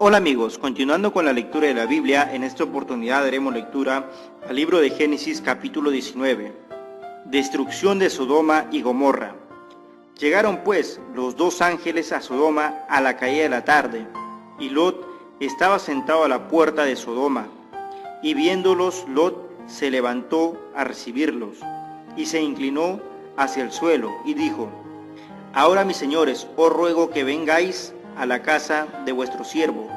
Hola amigos, continuando con la lectura de la Biblia, en esta oportunidad daremos lectura al libro de Génesis capítulo 19. Destrucción de Sodoma y Gomorra. Llegaron pues los dos ángeles a Sodoma a la caída de la tarde, y Lot estaba sentado a la puerta de Sodoma, y viéndolos Lot se levantó a recibirlos, y se inclinó hacia el suelo, y dijo: Ahora mis señores, os ruego que vengáis a la casa de vuestro siervo,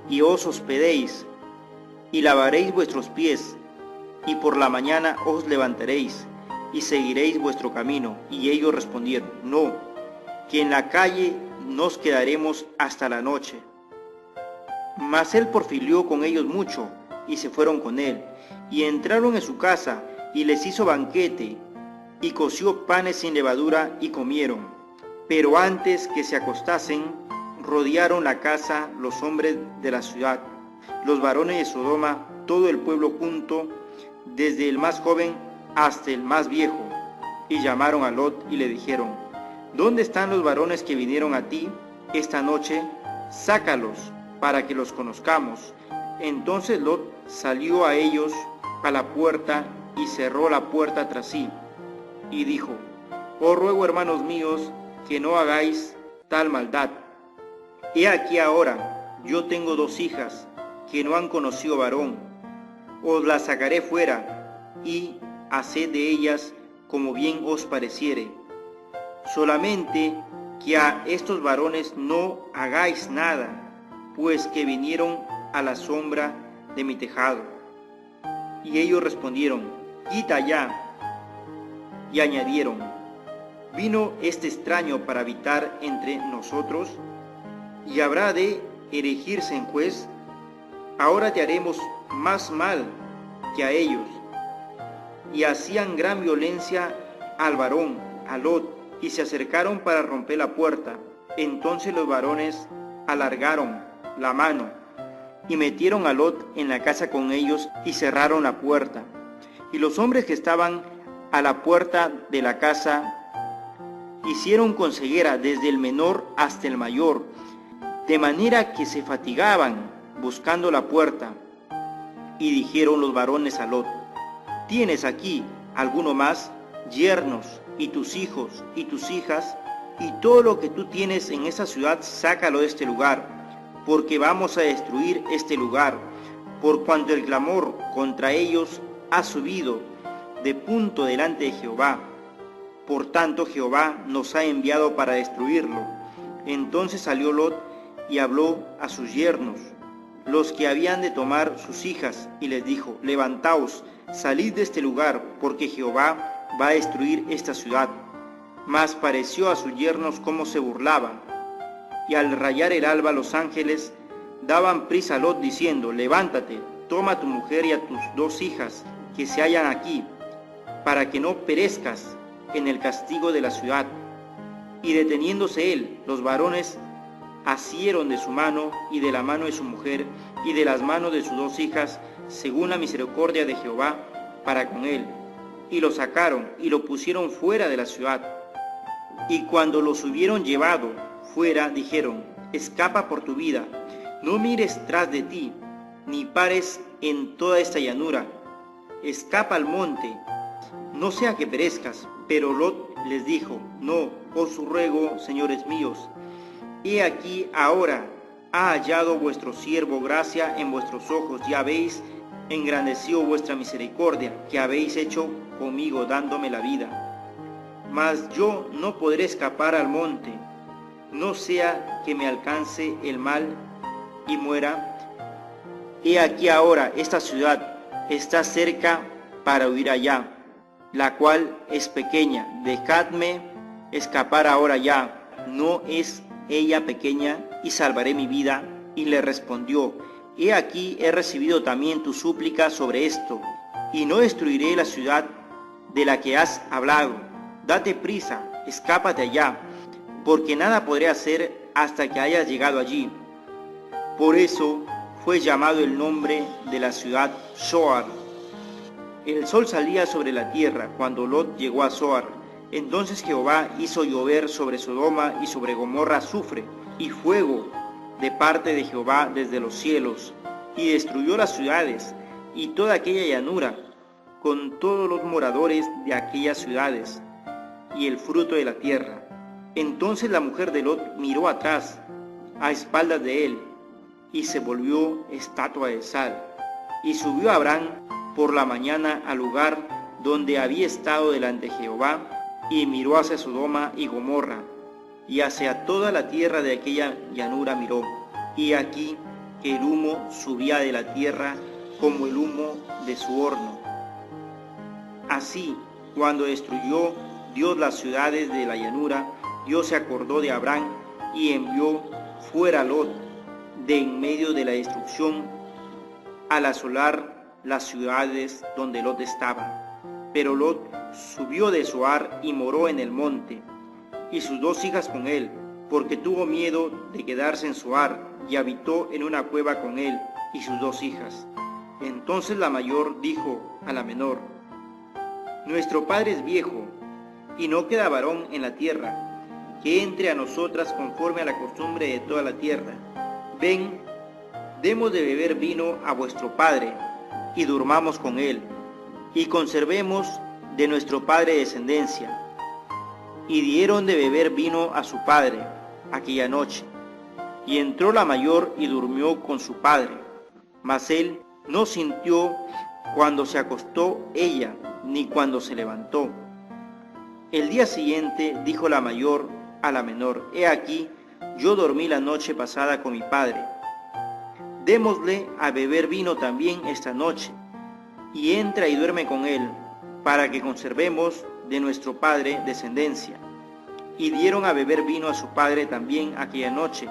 y os hospedéis, y lavaréis vuestros pies, y por la mañana os levantaréis, y seguiréis vuestro camino. Y ellos respondieron: No, que en la calle nos quedaremos hasta la noche. Mas él porfirió con ellos mucho, y se fueron con él, y entraron en su casa, y les hizo banquete, y coció panes sin levadura, y comieron. Pero antes que se acostasen, rodearon la casa los hombres de la ciudad, los varones de Sodoma, todo el pueblo junto, desde el más joven hasta el más viejo, y llamaron a Lot y le dijeron: ¿Dónde están los varones que vinieron a ti esta noche? Sácalos para que los conozcamos. Entonces Lot salió a ellos a la puerta y cerró la puerta tras sí, y dijo: Os ruego, hermanos míos, que no hagáis tal maldad. He aquí ahora, yo tengo dos hijas que no han conocido varón. Os las sacaré fuera, y haced de ellas como bien os pareciere. Solamente que a estos varones no hagáis nada, pues que vinieron a la sombra de mi tejado. Y ellos respondieron: Quita ya. Y añadieron: ¿Vino este extraño para habitar entre nosotros? ¿Y habrá de erigirse en juez? Ahora te haremos más mal que a ellos. Y hacían gran violencia al varón, a Lot, y se acercaron para romper la puerta. Entonces los varones alargaron la mano, y metieron a Lot en la casa con ellos, y cerraron la puerta. Y los hombres que estaban a la puerta de la casa hicieron con ceguera desde el menor hasta el mayor, de manera que se fatigaban buscando la puerta. Y dijeron los varones a Lot: ¿Tienes aquí alguno más, yernos, y tus hijos, y tus hijas, y todo lo que tú tienes en esa ciudad? Sácalo de este lugar, porque vamos a destruir este lugar, por cuanto el clamor contra ellos ha subido de punto delante de Jehová. Por tanto Jehová nos ha enviado para destruirlo. Entonces salió Lot y habló a sus yernos, los que habían de tomar sus hijas, y les dijo: Levantaos, salid de este lugar, porque Jehová va a destruir esta ciudad. Mas pareció a sus yernos cómo se burlaban. Y al rayar el alba los ángeles daban prisa a Lot, diciendo: Levántate, toma a tu mujer y a tus dos hijas que se hallan aquí, para que no perezcas en el castigo de la ciudad. Y deteniéndose él, los varones asieron de su mano y de la mano de su mujer y de las manos de sus dos hijas, según la misericordia de Jehová para con él, y lo sacaron y lo pusieron fuera de la ciudad. Y cuando los hubieron llevado fuera, dijeron: Escapa por tu vida, no mires tras de ti, ni pares en toda esta llanura, escapa al monte, no sea que perezcas. Pero Lot les dijo: No, os ruego, señores míos, he aquí ahora ha hallado vuestro siervo gracia en vuestros ojos, y habéis engrandecido vuestra misericordia, que habéis hecho conmigo dándome la vida. Mas yo no podré escapar al monte, no sea que me alcance el mal y muera. He aquí ahora esta ciudad está cerca para huir allá, la cual es pequeña. Dejadme escapar ahora ya, ¿no es ella pequeña? Y salvaré mi vida. Y le respondió: He aquí he recibido también tu súplica sobre esto, y no destruiré la ciudad de la que has hablado. Date prisa, escápate allá, porque nada podré hacer hasta que hayas llegado allí. Por eso fue llamado el nombre de la ciudad Zoar. El sol salía sobre la tierra cuando Lot llegó a Zoar. Entonces Jehová hizo llover sobre Sodoma y sobre Gomorra azufre y fuego, de parte de Jehová desde los cielos, y destruyó las ciudades y toda aquella llanura, con todos los moradores de aquellas ciudades, y el fruto de la tierra. Entonces la mujer de Lot miró atrás, a espaldas de él, y se volvió estatua de sal. Y subió Abraham por la mañana al lugar donde había estado delante de Jehová, y miró hacia Sodoma y Gomorra, y hacia toda la tierra de aquella llanura miró. Y aquí que el humo subía de la tierra como el humo de su horno. Así, cuando destruyó Dios las ciudades de la llanura, Dios se acordó de Abraham y envió fuera a Lot de en medio de la destrucción al asolar las ciudades donde Lot estaba. Pero Lot subió de Zoar y moró en el monte, y sus dos hijas con él, porque tuvo miedo de quedarse en Zoar, y habitó en una cueva con él y sus dos hijas. Entonces la mayor dijo a la menor: Nuestro padre es viejo, y no queda varón en la tierra, que entre a nosotras conforme a la costumbre de toda la tierra. Ven, demos de beber vino a vuestro padre, y durmamos con él, y conservemos de nuestro padre descendencia. Y dieron de beber vino a su padre aquella noche. Y entró la mayor y durmió con su padre. Mas él no sintió cuando se acostó ella, ni cuando se levantó. El día siguiente dijo la mayor a la menor: He aquí, yo dormí la noche pasada con mi padre. Démosle a beber vino también esta noche, y entra y duerme con él, para que conservemos de nuestro padre descendencia. Y dieron a beber vino a su padre también aquella noche,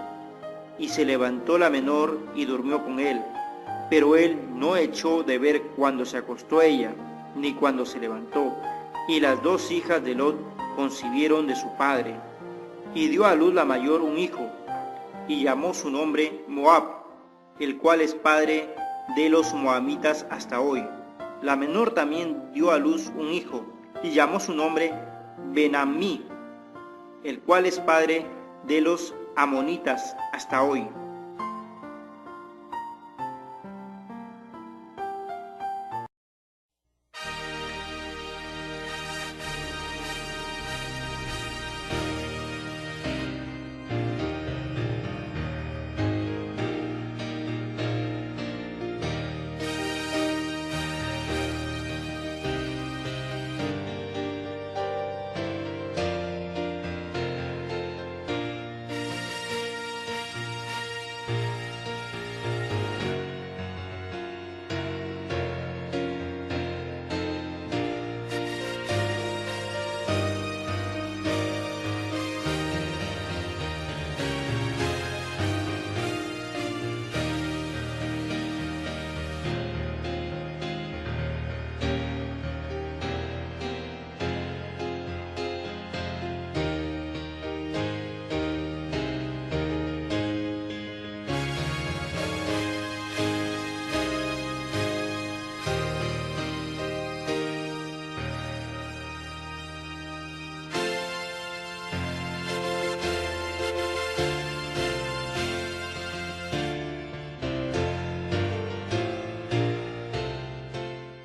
y se levantó la menor y durmió con él, pero él no echó de ver cuando se acostó ella, ni cuando se levantó. Y las dos hijas de Lot concibieron de su padre, y dio a luz la mayor un hijo, y llamó su nombre Moab, el cual es padre de los moabitas hasta hoy. La menor también dio a luz un hijo, y llamó su nombre Ben-Ammi, el cual es padre de los amonitas hasta hoy.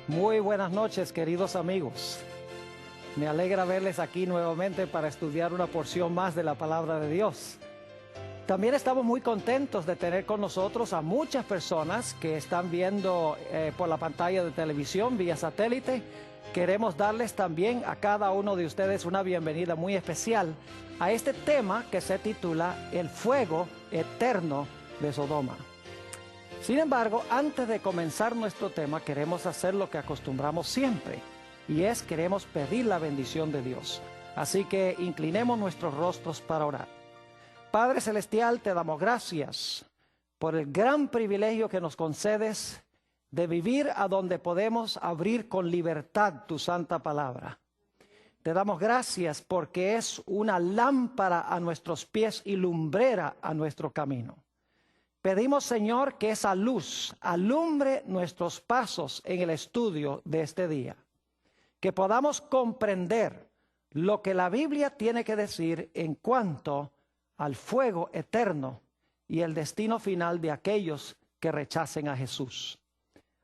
Muy buenas noches, queridos amigos. Me alegra verles aquí nuevamente para estudiar una porción más de la palabra de Dios. También estamos muy contentos de tener con nosotros a muchas personas que están viendo por la pantalla de televisión vía satélite. Queremos darles también a cada uno de ustedes una bienvenida muy especial a este tema que se titula El fuego eterno de Sodoma. Sin embargo, antes de comenzar nuestro tema, queremos hacer lo que acostumbramos siempre, y es queremos pedir la bendición de Dios. Así que inclinemos nuestros rostros para orar. Padre Celestial, te damos gracias por el gran privilegio que nos concedes de vivir a donde podemos abrir con libertad tu santa palabra. Te damos gracias porque es una lámpara a nuestros pies y lumbrera a nuestro camino. Pedimos, Señor, que esa luz alumbre nuestros pasos en el estudio de este día. Que podamos comprender lo que la Biblia tiene que decir en cuanto al fuego eterno y el destino final de aquellos que rechacen a Jesús.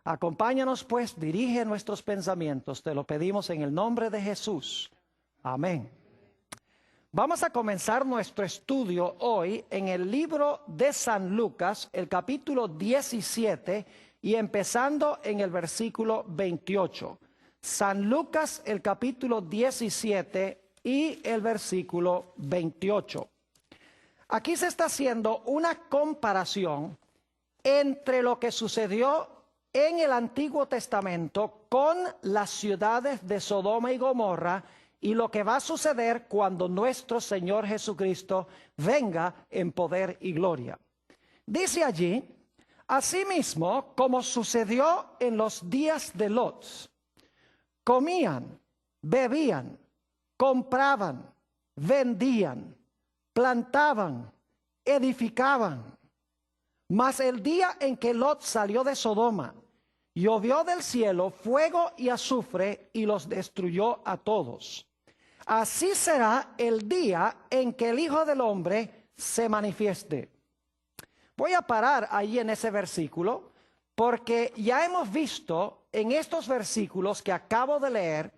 Acompáñanos pues, dirige nuestros pensamientos, te lo pedimos en el nombre de Jesús. Amén. Vamos a comenzar nuestro estudio hoy en el libro de San Lucas, el capítulo 17, y empezando en el versículo 28. San Lucas, el capítulo 17 y el versículo 28. Aquí se está haciendo una comparación entre lo que sucedió en el Antiguo Testamento con las ciudades de Sodoma y Gomorra y lo que va a suceder cuando nuestro Señor Jesucristo venga en poder y gloria. Dice allí: asimismo, como sucedió en los días de Lot, comían, bebían, compraban, vendían, plantaban, edificaban. Mas el día en que Lot salió de Sodoma, llovió del cielo fuego y azufre y los destruyó a todos. Así será el día en que el Hijo del Hombre se manifieste. Voy a parar ahí en ese versículo, porque ya hemos visto en estos versículos que acabo de leer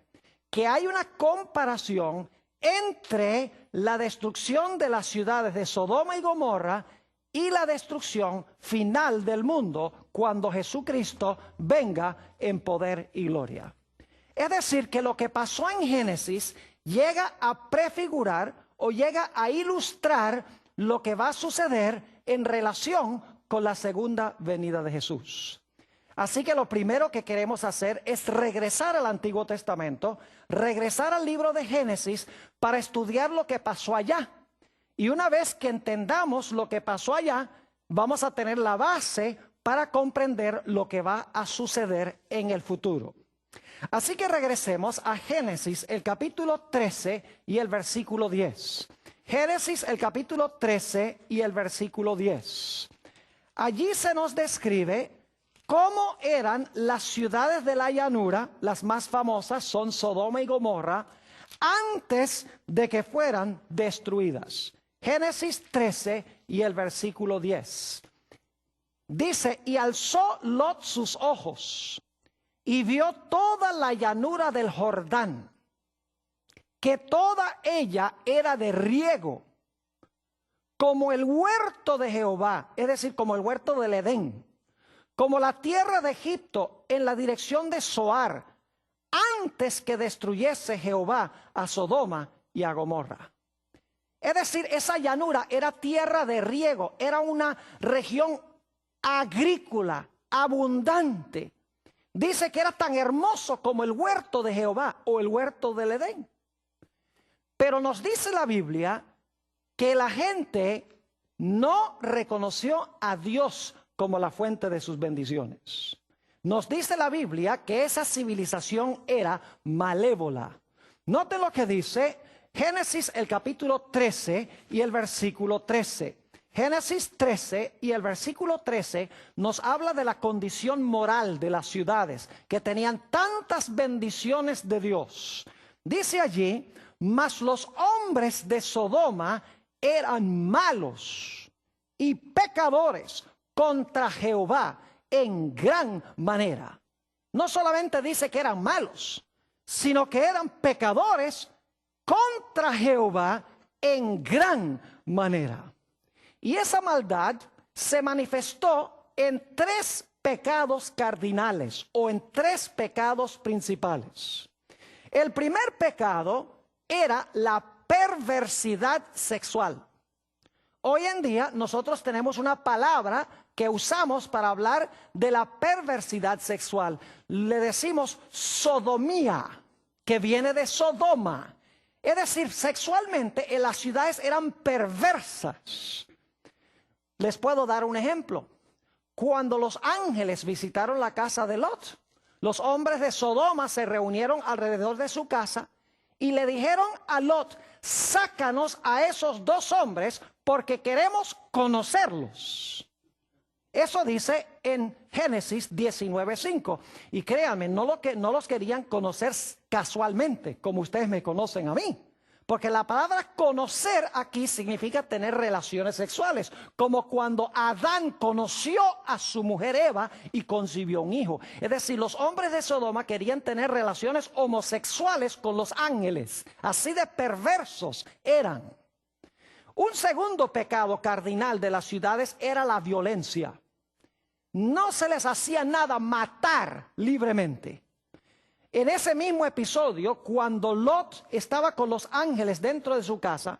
que hay una comparación entre la destrucción de las ciudades de Sodoma y Gomorra y la destrucción final del mundo cuando Jesucristo venga en poder y gloria. Es decir, que lo que pasó en Génesis llega a prefigurar o llega a ilustrar lo que va a suceder en relación con la segunda venida de Jesús. Así que lo primero que queremos hacer es regresar al Antiguo Testamento, regresar al libro de Génesis para estudiar lo que pasó allá. Y una vez que entendamos lo que pasó allá, vamos a tener la base para comprender lo que va a suceder en el futuro. Así que regresemos a Génesis, el capítulo 13 y el versículo 10. Génesis, el capítulo 13 y el versículo 10. Allí se nos describe cómo eran las ciudades de la llanura. Las más famosas son Sodoma y Gomorra, antes de que fueran destruidas. Génesis 13 y el versículo 10. Dice: y alzó Lot sus ojos y vio toda la llanura del Jordán, que toda ella era de riego, como el huerto de Jehová, es decir, como el huerto del Edén, como la tierra de Egipto en la dirección de Zoar, antes que destruyese Jehová a Sodoma y a Gomorra. Es decir, esa llanura era tierra de riego, era una región agrícola, abundante. Dice que era tan hermoso como el huerto de Jehová o el huerto del Edén. Pero nos dice la Biblia que la gente no reconoció a Dios como la fuente de sus bendiciones. Nos dice la Biblia que esa civilización era malévola. Note lo que dice Génesis, el capítulo 13 y el versículo 13. Génesis 13 y el versículo 13 nos habla de la condición moral de las ciudades que tenían tantas bendiciones de Dios. Dice allí: mas los hombres de Sodoma eran malos y pecadores contra Jehová en gran manera. No solamente dice que eran malos, sino que eran pecadores contra Jehová en gran manera. Y esa maldad se manifestó en tres pecados cardinales o en tres pecados principales. El primer pecado era la perversidad sexual. Hoy en día nosotros tenemos una palabra que usamos para hablar de la perversidad sexual. Le decimos sodomía, que viene de Sodoma. Es decir, sexualmente en las ciudades eran perversas. Les puedo dar un ejemplo. Cuando los ángeles visitaron la casa de Lot, los hombres de Sodoma se reunieron alrededor de su casa y le dijeron a Lot: sácanos a esos dos hombres porque queremos conocerlos. Eso dice en Génesis 19:5. Y créanme, no los querían conocer casualmente, como ustedes me conocen a mí. Porque la palabra conocer aquí significa tener relaciones sexuales, como cuando Adán conoció a su mujer Eva y concibió un hijo. Es decir, los hombres de Sodoma querían tener relaciones homosexuales con los ángeles. Así de perversos eran. Un segundo pecado cardinal de las ciudades era la violencia. No se les hacía nada matar libremente. En ese mismo episodio, cuando Lot estaba con los ángeles dentro de su casa,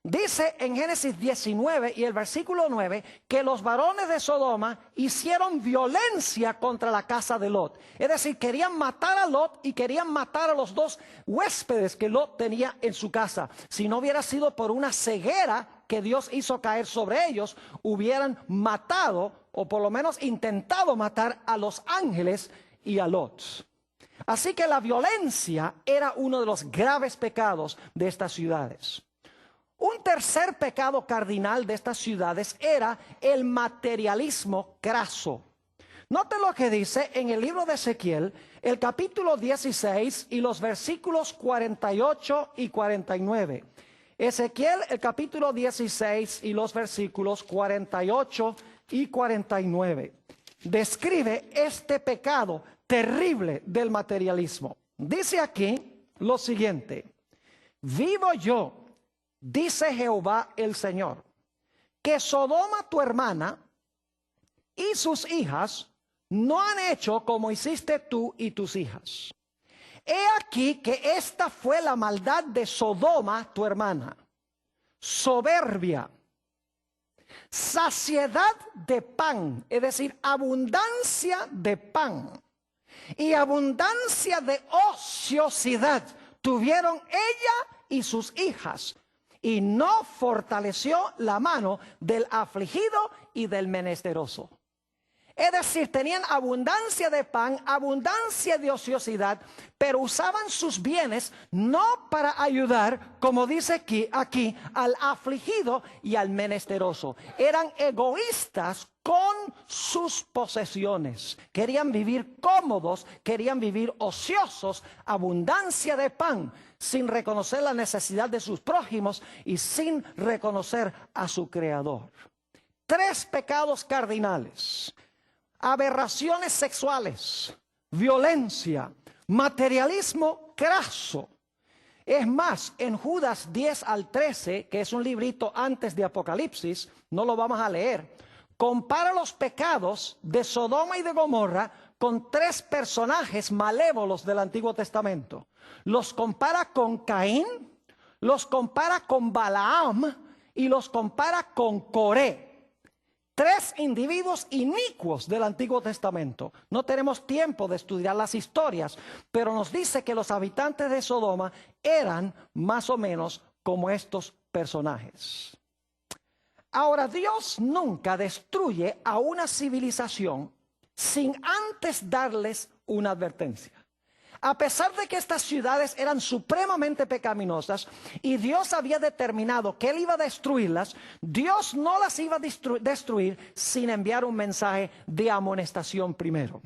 dice en Génesis 19 y el versículo 9 que los varones de Sodoma hicieron violencia contra la casa de Lot. Es decir, querían matar a Lot y querían matar a los dos huéspedes que Lot tenía en su casa. Si no hubiera sido por una ceguera que Dios hizo caer sobre ellos, hubieran matado o por lo menos intentado matar a los ángeles y a Lot. Así que la violencia era uno de los graves pecados de estas ciudades. Un tercer pecado cardinal de estas ciudades era el materialismo craso. Note lo que dice en el libro de Ezequiel, el capítulo 16 y los versículos 48 y 49. Ezequiel, el capítulo 16 y los versículos 48 y 49. Describe este pecado terrible del materialismo. Dice aquí lo siguiente: vivo yo, dice Jehová el Señor, que Sodoma tu hermana y sus hijas no han hecho como hiciste tú y tus hijas. He aquí que esta fue la maldad de Sodoma tu hermana: soberbia, saciedad de pan, es decir, abundancia de pan, y abundancia de ociosidad tuvieron ella y sus hijas, y no fortaleció la mano del afligido y del menesteroso. Es decir, tenían abundancia de pan, abundancia de ociosidad, pero usaban sus bienes no para ayudar, como dice aquí, al afligido y al menesteroso. Eran egoístas con sus posesiones. Querían vivir cómodos, querían vivir ociosos, abundancia de pan, sin reconocer la necesidad de sus prójimos y sin reconocer a su Creador. Tres pecados cardinales: aberraciones sexuales, violencia, materialismo craso. Es más, en Judas 10 al 13, que es un librito antes de Apocalipsis, no lo vamos a leer, compara los pecados de Sodoma y de Gomorra con tres personajes malévolos del Antiguo Testamento. Los compara con Caín, los compara con Balaam y los compara con Coré. Tres individuos inicuos del Antiguo Testamento. No tenemos tiempo de estudiar las historias, pero nos dice que los habitantes de Sodoma eran más o menos como estos personajes. Ahora, Dios nunca destruye a una civilización sin antes darles una advertencia. A pesar de que estas ciudades eran supremamente pecaminosas y Dios había determinado que Él iba a destruirlas, Dios no las iba a destruir sin enviar un mensaje de amonestación primero.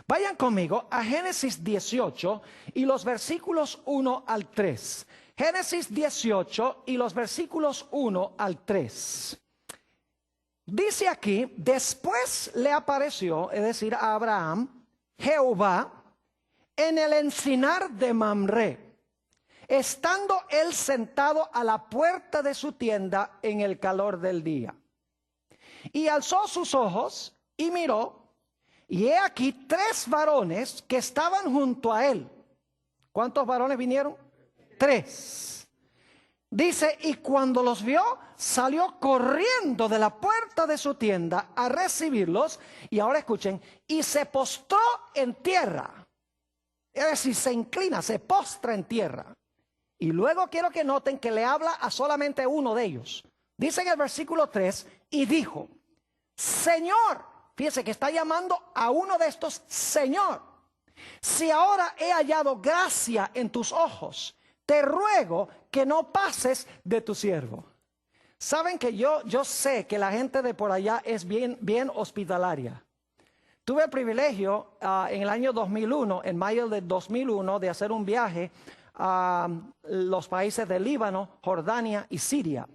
Vayan conmigo a Génesis 18 y los versículos 1 al 3. Génesis 18 y los versículos 1 al 3. Dice aquí: después le apareció, es decir, a Abraham, Jehová, en el encinar de Mamre, estando él sentado a la puerta de su tienda en el calor del día. Y alzó sus ojos y miró, y he aquí tres varones que estaban junto a él. ¿Cuántos varones vinieron? Tres. Dice, y cuando los vio, salió corriendo de la puerta de su tienda a recibirlos. Y ahora escuchen, y se postró en tierra. Es decir, se inclina, se postra en tierra. Y luego quiero que noten que le habla a solamente uno de ellos. Dice en el versículo 3, y dijo: Señor, fíjese que está llamando a uno de estos Señor, si ahora he hallado gracia en tus ojos, te ruego que no pases de tu siervo. Saben que yo sé que la gente de por allá es bien hospitalaria. Tuve el privilegio en el año 2001, en mayo de 2001, de hacer un viaje los países de Líbano, Jordania y Siria.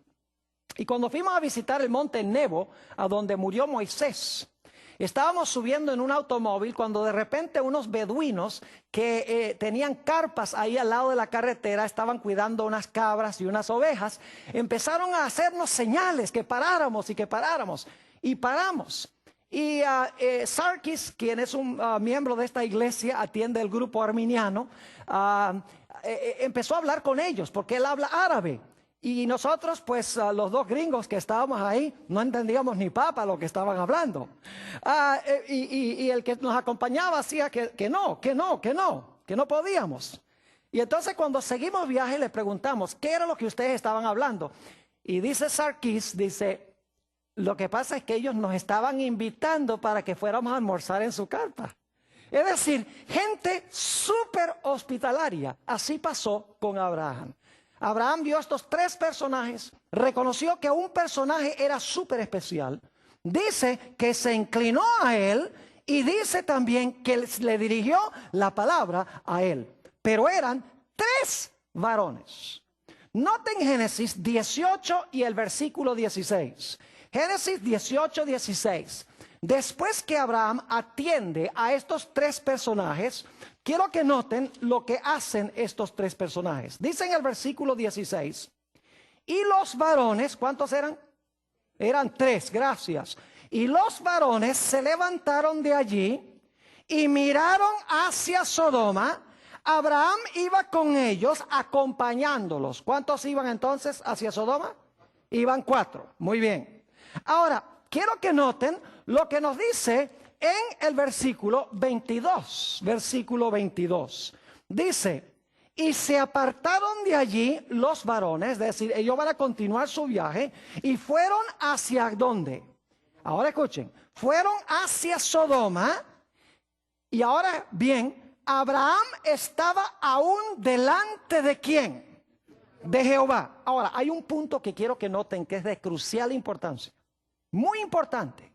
Y cuando fuimos a visitar el monte Nebo, a donde murió Moisés, estábamos subiendo en un automóvil cuando de repente unos beduinos que tenían carpas ahí al lado de la carretera, estaban cuidando unas cabras y unas ovejas, empezaron a hacernos señales que paráramos y que paráramos. Y paramos. Y Sarkis, quien es un miembro de esta iglesia, atiende el grupo arminiano, empezó a hablar con ellos porque él habla árabe. Y nosotros, pues los dos gringos que estábamos ahí, no entendíamos ni papa lo que estaban hablando. Y el que nos acompañaba hacía que no podíamos. Y entonces cuando seguimos viaje le preguntamos, ¿qué era lo que ustedes estaban hablando? Y dice Sarkis, dice, lo que pasa es que ellos nos estaban invitando para que fuéramos a almorzar en su carpa. Es decir, gente súper hospitalaria. Así pasó con Abraham. Abraham vio a estos tres personajes, reconoció que un personaje era súper especial, dice que se inclinó a él y dice también que le dirigió la palabra a él. Pero eran tres varones. Noten Génesis 18 y el versículo 16. Génesis 18, 16. Después que Abraham atiende a estos tres personajes, quiero que noten lo que hacen estos tres personajes. Dice en el versículo 16, y los varones, ¿cuántos eran? Eran tres, gracias. Y los varones se levantaron de allí y miraron hacia Sodoma. Abraham iba con ellos acompañándolos. ¿Cuántos iban entonces hacia Sodoma? Iban 4, muy bien. Ahora, quiero que noten lo que nos dice en el versículo 22. Versículo 22. Dice, y se apartaron de allí los varones, es decir, ellos van a continuar su viaje, y fueron hacia ¿dónde? Ahora escuchen, fueron hacia Sodoma, y ahora bien, Abraham estaba aún delante de ¿quién? De Jehová. Ahora, hay un punto que quiero que noten que es de crucial importancia. Muy importante.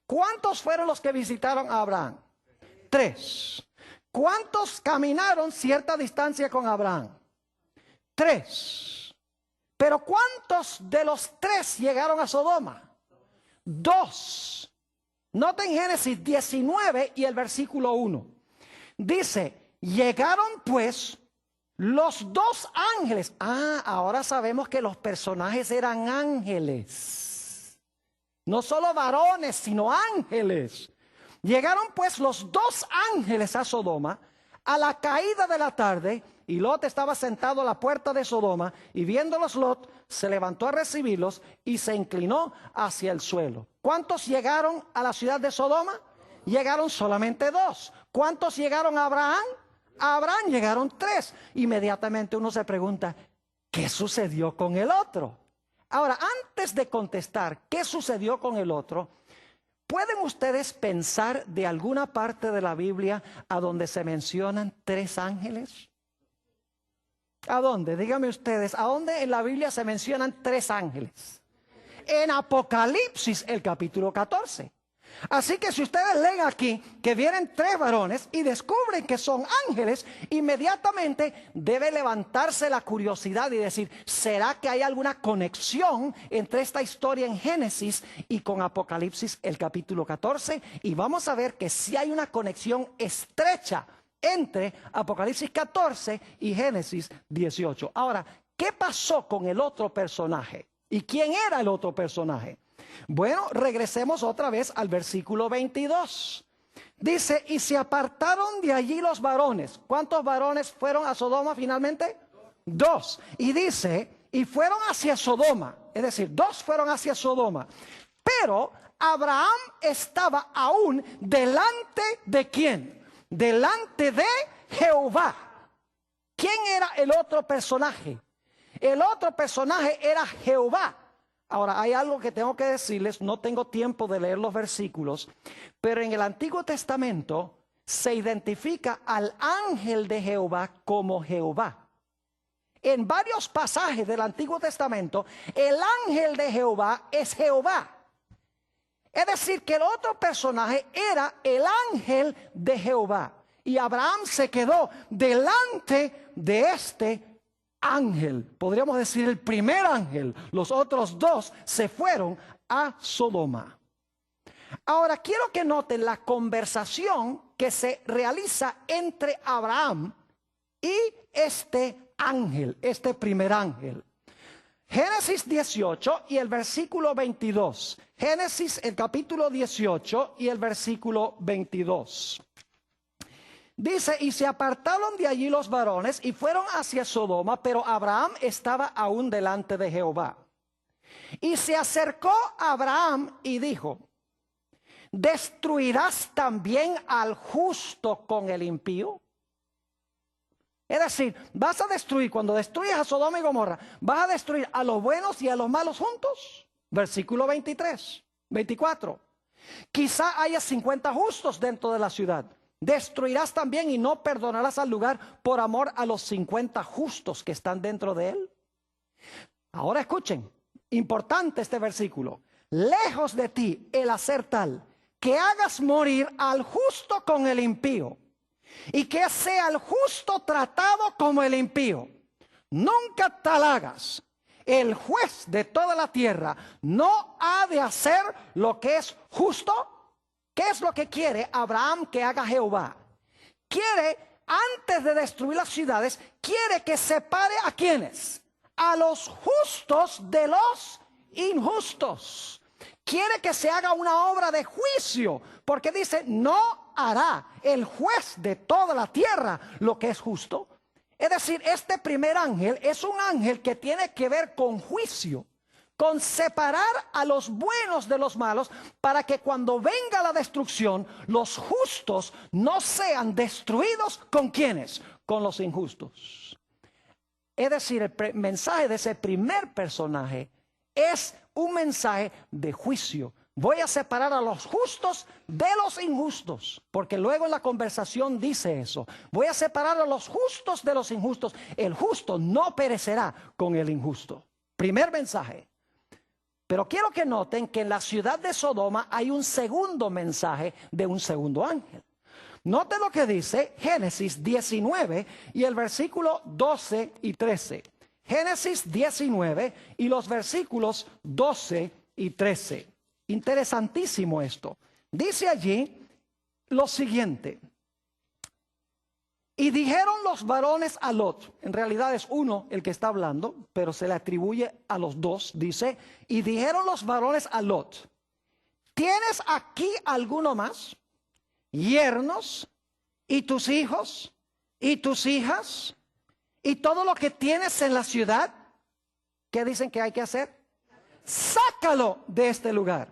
¿Cuántos fueron los que visitaron a Abraham? 3. ¿Cuántos caminaron cierta distancia con Abraham? 3. Pero ¿cuántos de los 3 llegaron a Sodoma? 2. Noten Génesis 19 y el versículo 1. Dice, llegaron pues los 2 ángeles. Ahora sabemos que los personajes eran ángeles. No solo varones, sino ángeles. Llegaron pues los 2 ángeles a Sodoma a la caída de la tarde, y Lot estaba sentado a la puerta de Sodoma, y viéndolos Lot, se levantó a recibirlos y se inclinó hacia el suelo. ¿Cuántos llegaron a la ciudad de Sodoma? Llegaron solamente 2. ¿Cuántos llegaron a Abraham? A Abraham llegaron 3. Inmediatamente uno se pregunta, ¿qué sucedió con el otro? Ahora, antes de contestar qué sucedió con el otro, ¿pueden ustedes pensar de alguna parte de la Biblia a donde se mencionan 3 ángeles? ¿A dónde? Díganme ustedes, ¿a dónde en la Biblia se mencionan 3 ángeles? En Apocalipsis, el capítulo 14. Así que si ustedes leen aquí que vienen 3 varones y descubren que son ángeles, inmediatamente debe levantarse la curiosidad y decir, ¿será que hay alguna conexión entre esta historia en Génesis y con Apocalipsis el capítulo 14? Y vamos a ver que sí hay una conexión estrecha entre Apocalipsis 14 y Génesis 18. Ahora, ¿qué pasó con el otro personaje? ¿Y quién era el otro personaje? Bueno, regresemos otra vez al versículo 22. Dice, y se apartaron de allí los varones. ¿Cuántos varones fueron a Sodoma finalmente? 2. Y dice, y fueron hacia Sodoma. Es decir, 2 fueron hacia Sodoma. Pero Abraham estaba aún delante de ¿quién? Delante de Jehová. ¿Quién era el otro personaje? El otro personaje era Jehová. Ahora, hay algo que tengo que decirles, no tengo tiempo de leer los versículos, pero en el Antiguo Testamento se identifica al ángel de Jehová como Jehová. En varios pasajes del Antiguo Testamento, el ángel de Jehová es Jehová. Es decir, que el otro personaje era el ángel de Jehová. y Abraham se quedó delante de este ángel. Podríamos decir el primer ángel. Los otros dos se fueron a Sodoma. Ahora quiero que noten la conversación que se realiza entre Abraham y este ángel, este primer ángel. Génesis 18 y el versículo 22. Génesis el capítulo 18 y el versículo 22. Dice, y se apartaron de allí los varones y fueron hacia Sodoma, pero Abraham estaba aún delante de Jehová. Y se acercó a Abraham y dijo, ¿destruirás también al justo con el impío? Es decir, vas a destruir, cuando destruyes a Sodoma y Gomorra, vas a destruir a los buenos y a los malos juntos. Versículo 24. Quizá haya 50 justos dentro de la ciudad. Destruirás también y no perdonarás al lugar por amor a los 50 justos que están dentro de él. Ahora escuchen, importante este versículo. Lejos de ti el hacer tal, que hagas morir al justo con el impío, y que sea el justo tratado como el impío. Nunca tal hagas. El juez de toda la tierra no ha de hacer lo que es justo. ¿Qué es lo que quiere Abraham que haga Jehová? Quiere, antes de destruir las ciudades, quiere que separe a quienes, a los justos de los injustos. Quiere que se haga una obra de juicio, porque dice, no hará el juez de toda la tierra lo que es justo. Es decir, este primer ángel es un ángel que tiene que ver con juicio, con separar a los buenos de los malos, para que cuando venga la destrucción, los justos no sean destruidos. ¿Con quiénes? Con los injustos. Es decir, el mensaje de ese primer personaje es un mensaje de juicio. Voy a separar a los justos de los injustos, porque luego en la conversación dice eso. Voy a separar a los justos de los injustos. El justo no perecerá con el injusto. Primer mensaje. Pero quiero que noten que en la ciudad de Sodoma hay un segundo mensaje de un segundo ángel. Noten lo que dice Génesis 19 y el versículo 12 y 13. Génesis 19 y los versículos 12 y 13. Interesantísimo esto. Dice allí lo siguiente. Y dijeron los varones a Lot, en realidad es uno el que está hablando, pero se le atribuye a los dos, dice, y dijeron los varones a Lot, ¿tienes aquí alguno más? Yernos, y tus hijos, y tus hijas, y todo lo que tienes en la ciudad. ¿Qué dicen que hay que hacer? Sácalo de este lugar,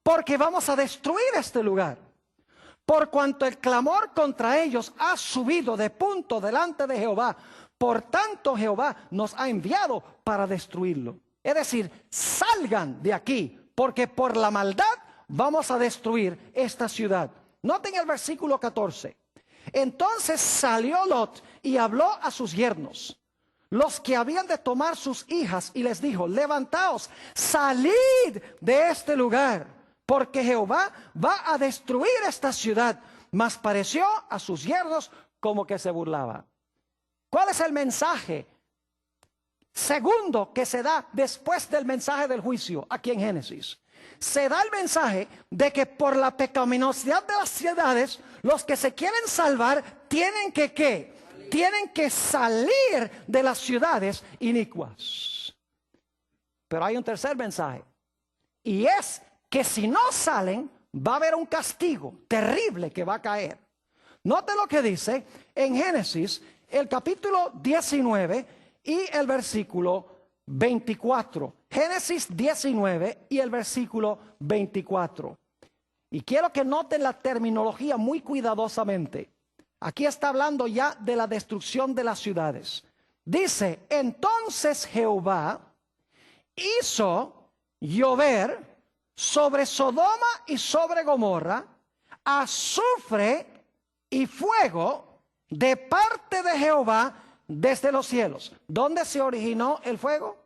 porque vamos a destruir este lugar. Por cuanto el clamor contra ellos ha subido de punto delante de Jehová, por tanto Jehová nos ha enviado para destruirlo. Es decir, salgan de aquí, porque por la maldad vamos a destruir esta ciudad. Noten el versículo 14. Entonces salió Lot y habló a sus yernos, los que habían de tomar sus hijas, y les dijo, levantaos, salid de este lugar, porque Jehová va a destruir esta ciudad. Mas pareció a sus yernos como que se burlaba. ¿Cuál es el mensaje segundo que se da después del mensaje del juicio aquí en Génesis? Se da el mensaje de que por la pecaminosidad de las ciudades, los que se quieren salvar tienen que ¿qué? Tienen que salir de las ciudades inicuas. Pero hay un tercer mensaje, y es que si no salen, va a haber un castigo terrible que va a caer. Note lo que dice en Génesis, el capítulo 19 y el versículo 24. Génesis 19 y el versículo 24. Y quiero que noten la terminología muy cuidadosamente. Aquí está hablando ya de la destrucción de las ciudades. Dice, entonces Jehová hizo llover sobre Sodoma y sobre Gomorra azufre y fuego de parte de Jehová desde los cielos. ¿Dónde se originó el fuego?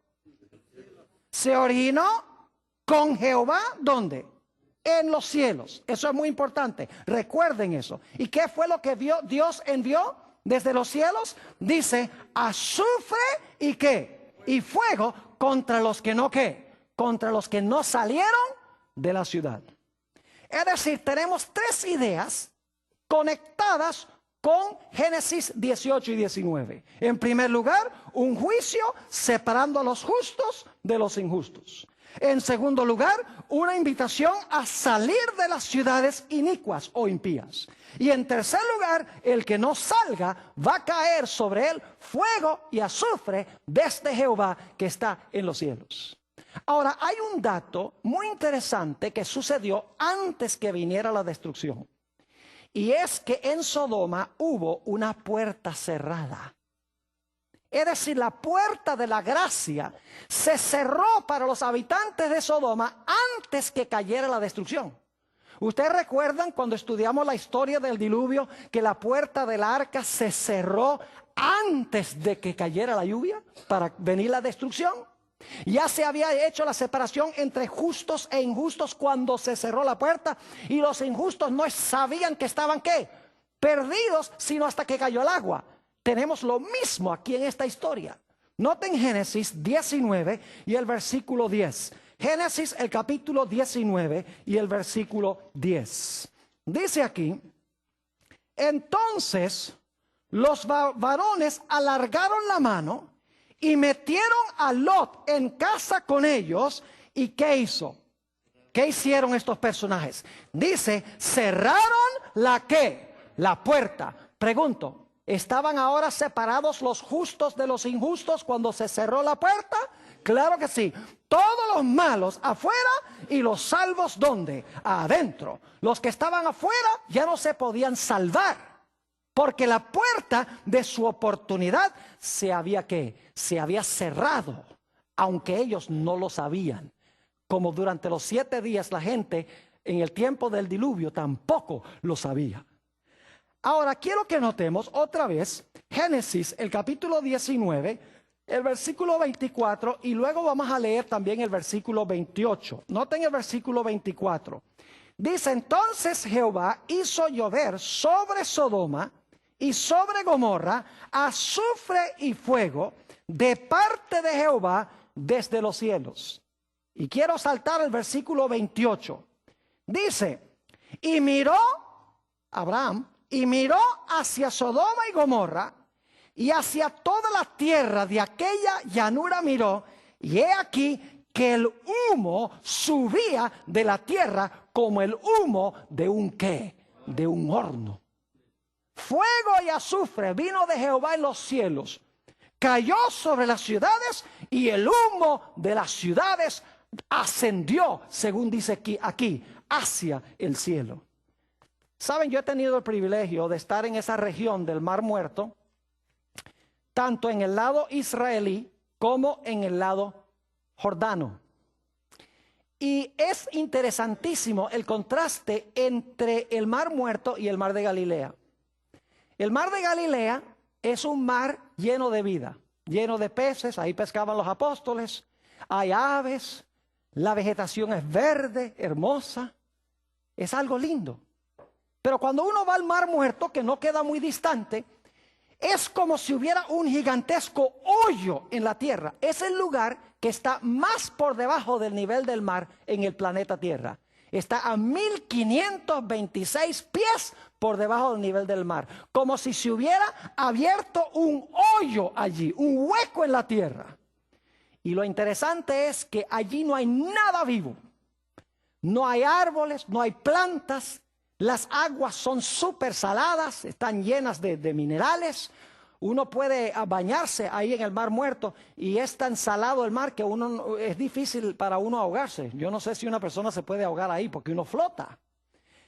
Se originó con Jehová, ¿dónde? en los cielos. Eso es muy importante. Recuerden eso. ¿Y qué fue lo que Dios envió desde los cielos? Dice, azufre y ¿qué? Y fuego contra los que no ¿qué? Contra los que no salieron de la ciudad. Es decir, tenemos tres ideas conectadas con Génesis 18 y 19. En primer lugar, un juicio separando a los justos de los injustos. En segundo lugar, una invitación a salir de las ciudades inicuas o impías. Y en tercer lugar, el que no salga va a caer sobre él fuego y azufre desde Jehová que está en los cielos. Ahora, hay un dato muy interesante que sucedió antes que viniera la destrucción. Y es que en Sodoma hubo una puerta cerrada. Es decir, la puerta de la gracia se cerró para los habitantes de Sodoma antes que cayera la destrucción. ¿Ustedes recuerdan cuando estudiamos la historia del diluvio que la puerta del arca se cerró antes de que cayera la lluvia para venir la destrucción? Ya se había hecho la separación entre justos e injustos cuando se cerró la puerta, y los injustos no sabían que estaban ¿qué? Perdidos, sino hasta que cayó el agua. Tenemos lo mismo aquí en esta historia. Noten Génesis 19 y el versículo 10. Génesis el capítulo 19 y el versículo 10. Dice aquí, entonces los varones alargaron la mano y metieron a Lot en casa con ellos. ¿Y qué hizo? ¿Qué hicieron estos personajes? Dice, cerraron la ¿qué? La puerta. Pregunto, ¿estaban ahora separados los justos de los injustos cuando se cerró la puerta? Claro que sí. Todos los malos afuera y los salvos ¿dónde? Adentro. Los que estaban afuera ya no se podían salvar, porque la puerta de su oportunidad se había ¿qué? Se había cerrado, aunque ellos no lo sabían. Como durante los 7 días la gente en el tiempo del diluvio tampoco lo sabía. Ahora quiero que notemos otra vez Génesis, el capítulo 19, el versículo 24, y luego vamos a leer también el versículo 28. Noten el versículo 24. Dice, entonces Jehová hizo llover sobre Sodoma y sobre Gomorra azufre y fuego de parte de Jehová desde los cielos. Y quiero saltar el versículo 28. Dice, y miró Abraham, y miró hacia Sodoma y Gomorra, y hacia toda la tierra de aquella llanura miró, y he aquí que el humo subía de la tierra como el humo de un ¿qué? De un horno. Fuego y azufre vino de Jehová en los cielos, cayó sobre las ciudades, y el humo de las ciudades ascendió, según dice aquí, hacia el cielo. Saben, yo he tenido el privilegio de estar en esa región del Mar Muerto, tanto en el lado israelí como en el lado jordano. Y es interesantísimo el contraste entre el Mar Muerto y el Mar de Galilea. El Mar de Galilea es un mar lleno de vida, lleno de peces, ahí pescaban los apóstoles, hay aves, la vegetación es verde, hermosa, es algo lindo. Pero cuando uno va al Mar Muerto, que no queda muy distante, es como si hubiera un gigantesco hoyo en la tierra. Es el lugar que está más por debajo del nivel del mar en el planeta Tierra. Está a 1526 pies por debajo del nivel del mar. Como si se hubiera abierto un hoyo allí, un hueco en la tierra. Y lo interesante es que allí no hay nada vivo. No hay árboles, no hay plantas. Las aguas son súper saladas, están llenas de minerales. Uno puede bañarse ahí en el Mar Muerto y es tan salado el mar que es difícil para uno ahogarse. Yo no sé si una persona se puede ahogar ahí porque uno flota.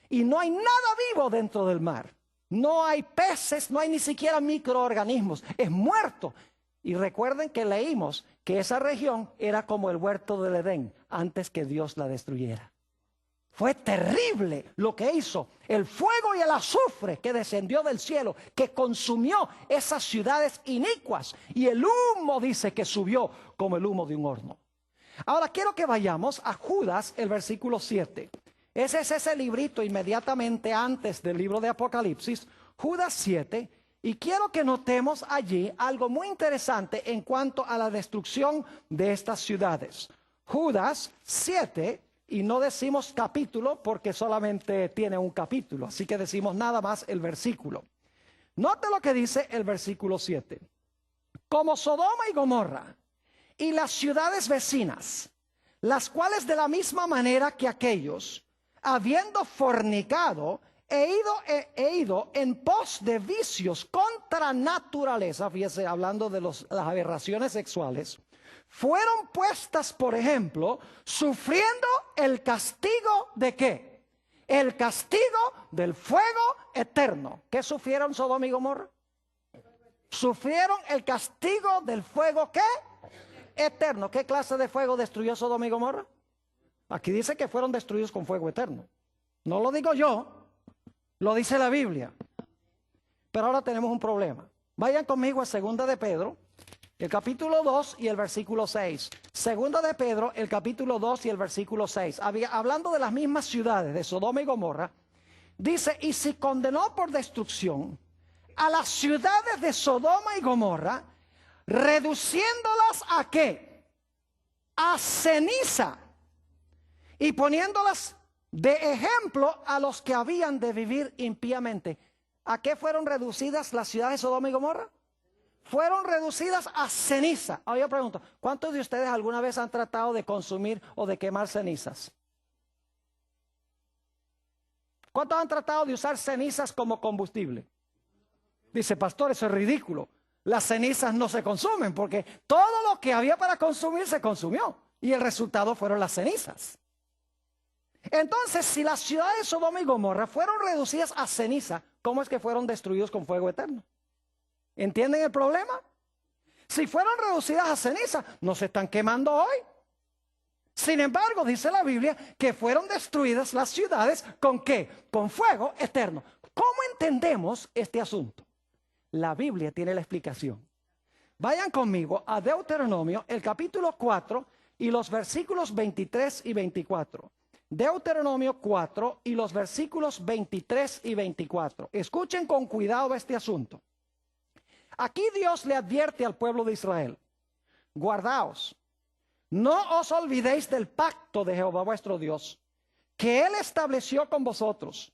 Y no hay nada vivo dentro del mar. No hay peces, no hay ni siquiera microorganismos. Es muerto. Y recuerden que leímos que esa región era como el huerto del Edén antes que Dios la destruyera. Fue terrible lo que hizo el fuego y el azufre que descendió del cielo, que consumió esas ciudades inicuas. Y el humo dice que subió como el humo de un horno. Ahora quiero que vayamos a Judas, el versículo 7. Ese es ese librito inmediatamente antes del libro de Apocalipsis, Judas 7, y quiero que notemos allí algo muy interesante en cuanto a la destrucción de estas ciudades. Judas 7, y no decimos capítulo porque solamente tiene un capítulo, así que decimos nada más el versículo. Note lo que dice el versículo 7. Como Sodoma y Gomorra y las ciudades vecinas, las cuales de la misma manera que aquellos, habiendo fornicado, he ido en pos de vicios contra naturaleza, fíjese, hablando de las aberraciones sexuales, fueron puestas, por ejemplo, sufriendo el castigo ¿de qué? El castigo del fuego eterno. ¿Qué sufrieron Sodoma y Gomorra? Sufrieron el castigo del fuego ¿qué? Eterno. ¿Qué clase de fuego destruyó Sodoma y Gomorra? Aquí dice que fueron destruidos con fuego eterno. No lo digo yo, lo dice la Biblia. Pero ahora tenemos un problema. Vayan conmigo a 2 de Pedro, el capítulo 2 y el versículo 6. 2 de Pedro, el capítulo 2 y el versículo 6. Hablando de las mismas ciudades de Sodoma y Gomorra, dice, y si condenó por destrucción a las ciudades de Sodoma y Gomorra, reduciéndolas ¿a qué? A ceniza, y poniéndolas de ejemplo a los que habían de vivir impíamente. ¿A qué fueron reducidas las ciudades de Sodoma y Gomorra? Fueron reducidas a ceniza. Ahora yo pregunto, ¿cuántos de ustedes alguna vez han tratado de consumir o de quemar cenizas? ¿Cuántos han tratado de usar cenizas como combustible? Dice, pastor, eso es ridículo. Las cenizas no se consumen porque todo lo que había para consumir se consumió. Y el resultado fueron las cenizas. Entonces, si las ciudades de Sodoma y Gomorra fueron reducidas a ceniza, ¿cómo es que fueron destruidos con fuego eterno? ¿Entienden el problema? Si fueron reducidas a ceniza, no se están quemando hoy. Sin embargo, dice la Biblia que fueron destruidas las ciudades ¿con qué? Con fuego eterno. ¿Cómo entendemos este asunto? La Biblia tiene la explicación. Vayan conmigo a Deuteronomio, el capítulo 4 y los versículos 23 y 24. Deuteronomio 4 y los versículos 23 y 24. Escuchen con cuidado este asunto. Aquí Dios le advierte al pueblo de Israel: guardaos, no os olvidéis del pacto de Jehová vuestro Dios, que Él estableció con vosotros,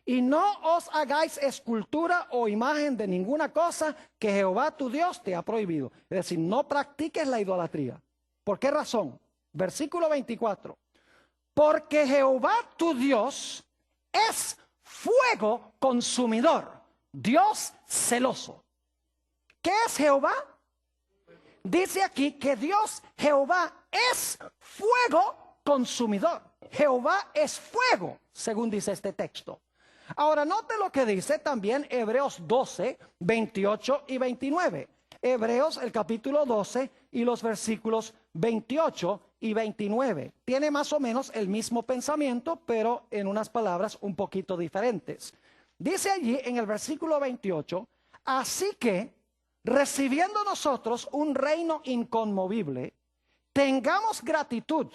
y no os hagáis escultura o imagen de ninguna cosa que Jehová tu Dios te ha prohibido. Es decir, no practiques la idolatría. ¿Por qué razón? Versículo 24. Porque Jehová tu Dios es fuego consumidor, Dios celoso. ¿Qué es Jehová? Dice aquí que Dios, Jehová, es fuego consumidor. Jehová es fuego, según dice este texto. Ahora, note lo que dice también Hebreos 12, 28 y 29. Hebreos, el capítulo 12 y los versículos 28 y 29. Tiene más o menos el mismo pensamiento, pero en unas palabras un poquito diferentes. Dice allí en el versículo 28, así que, recibiendo nosotros un reino inconmovible, tengamos gratitud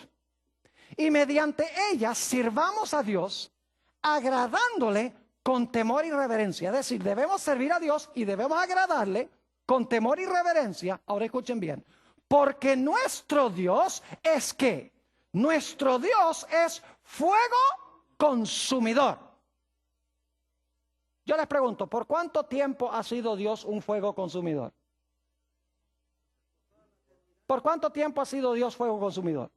y mediante ella sirvamos a Dios, agradándole con temor y reverencia. Es decir, debemos servir a Dios y debemos agradarle con temor y reverencia. Ahora escuchen bien. Porque nuestro Dios es ¿qué? Nuestro Dios es fuego consumidor. Yo les pregunto, ¿por cuánto tiempo ha sido Dios un fuego consumidor? ¿Por cuánto tiempo ha sido Dios fuego consumidor?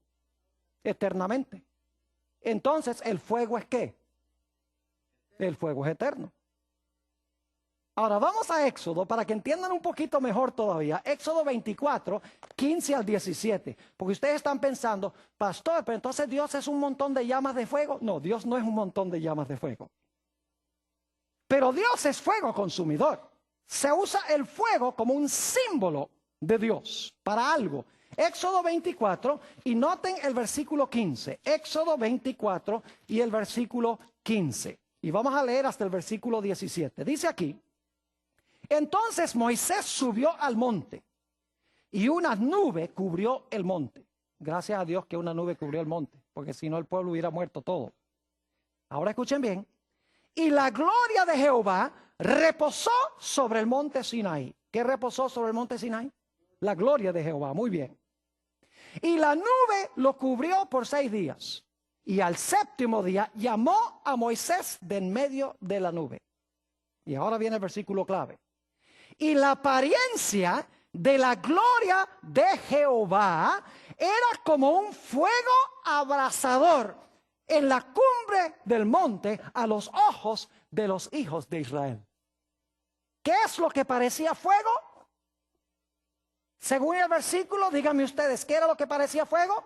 Eternamente. Entonces, ¿el fuego es qué? El fuego es eterno. Ahora vamos a Éxodo para que entiendan un poquito mejor todavía. Éxodo 24, 15 al 17. Porque ustedes están pensando, pastor, pero entonces Dios es un montón de llamas de fuego. No, Dios no es un montón de llamas de fuego. Pero Dios es fuego consumidor. Se usa el fuego como un símbolo de Dios para algo. Éxodo 24 y noten el versículo 15. Éxodo 24 y el versículo 15. Y vamos a leer hasta el versículo 17. Dice aquí: entonces Moisés subió al monte y una nube cubrió el monte. Gracias a Dios que una nube cubrió el monte, porque si no el pueblo hubiera muerto todo. Ahora escuchen bien. Y la gloria de Jehová reposó sobre el monte Sinaí. ¿Qué reposó sobre el monte Sinaí? La gloria de Jehová, muy bien. Y la nube lo cubrió por 6 días. Y al 7º día llamó a Moisés de en medio de la nube. Y ahora viene el versículo clave. Y la apariencia de la gloria de Jehová era como un fuego abrasador en la cumbre del monte a los ojos de los hijos de Israel. ¿Qué es lo que parecía fuego? Según el versículo, díganme ustedes, ¿qué era lo que parecía fuego?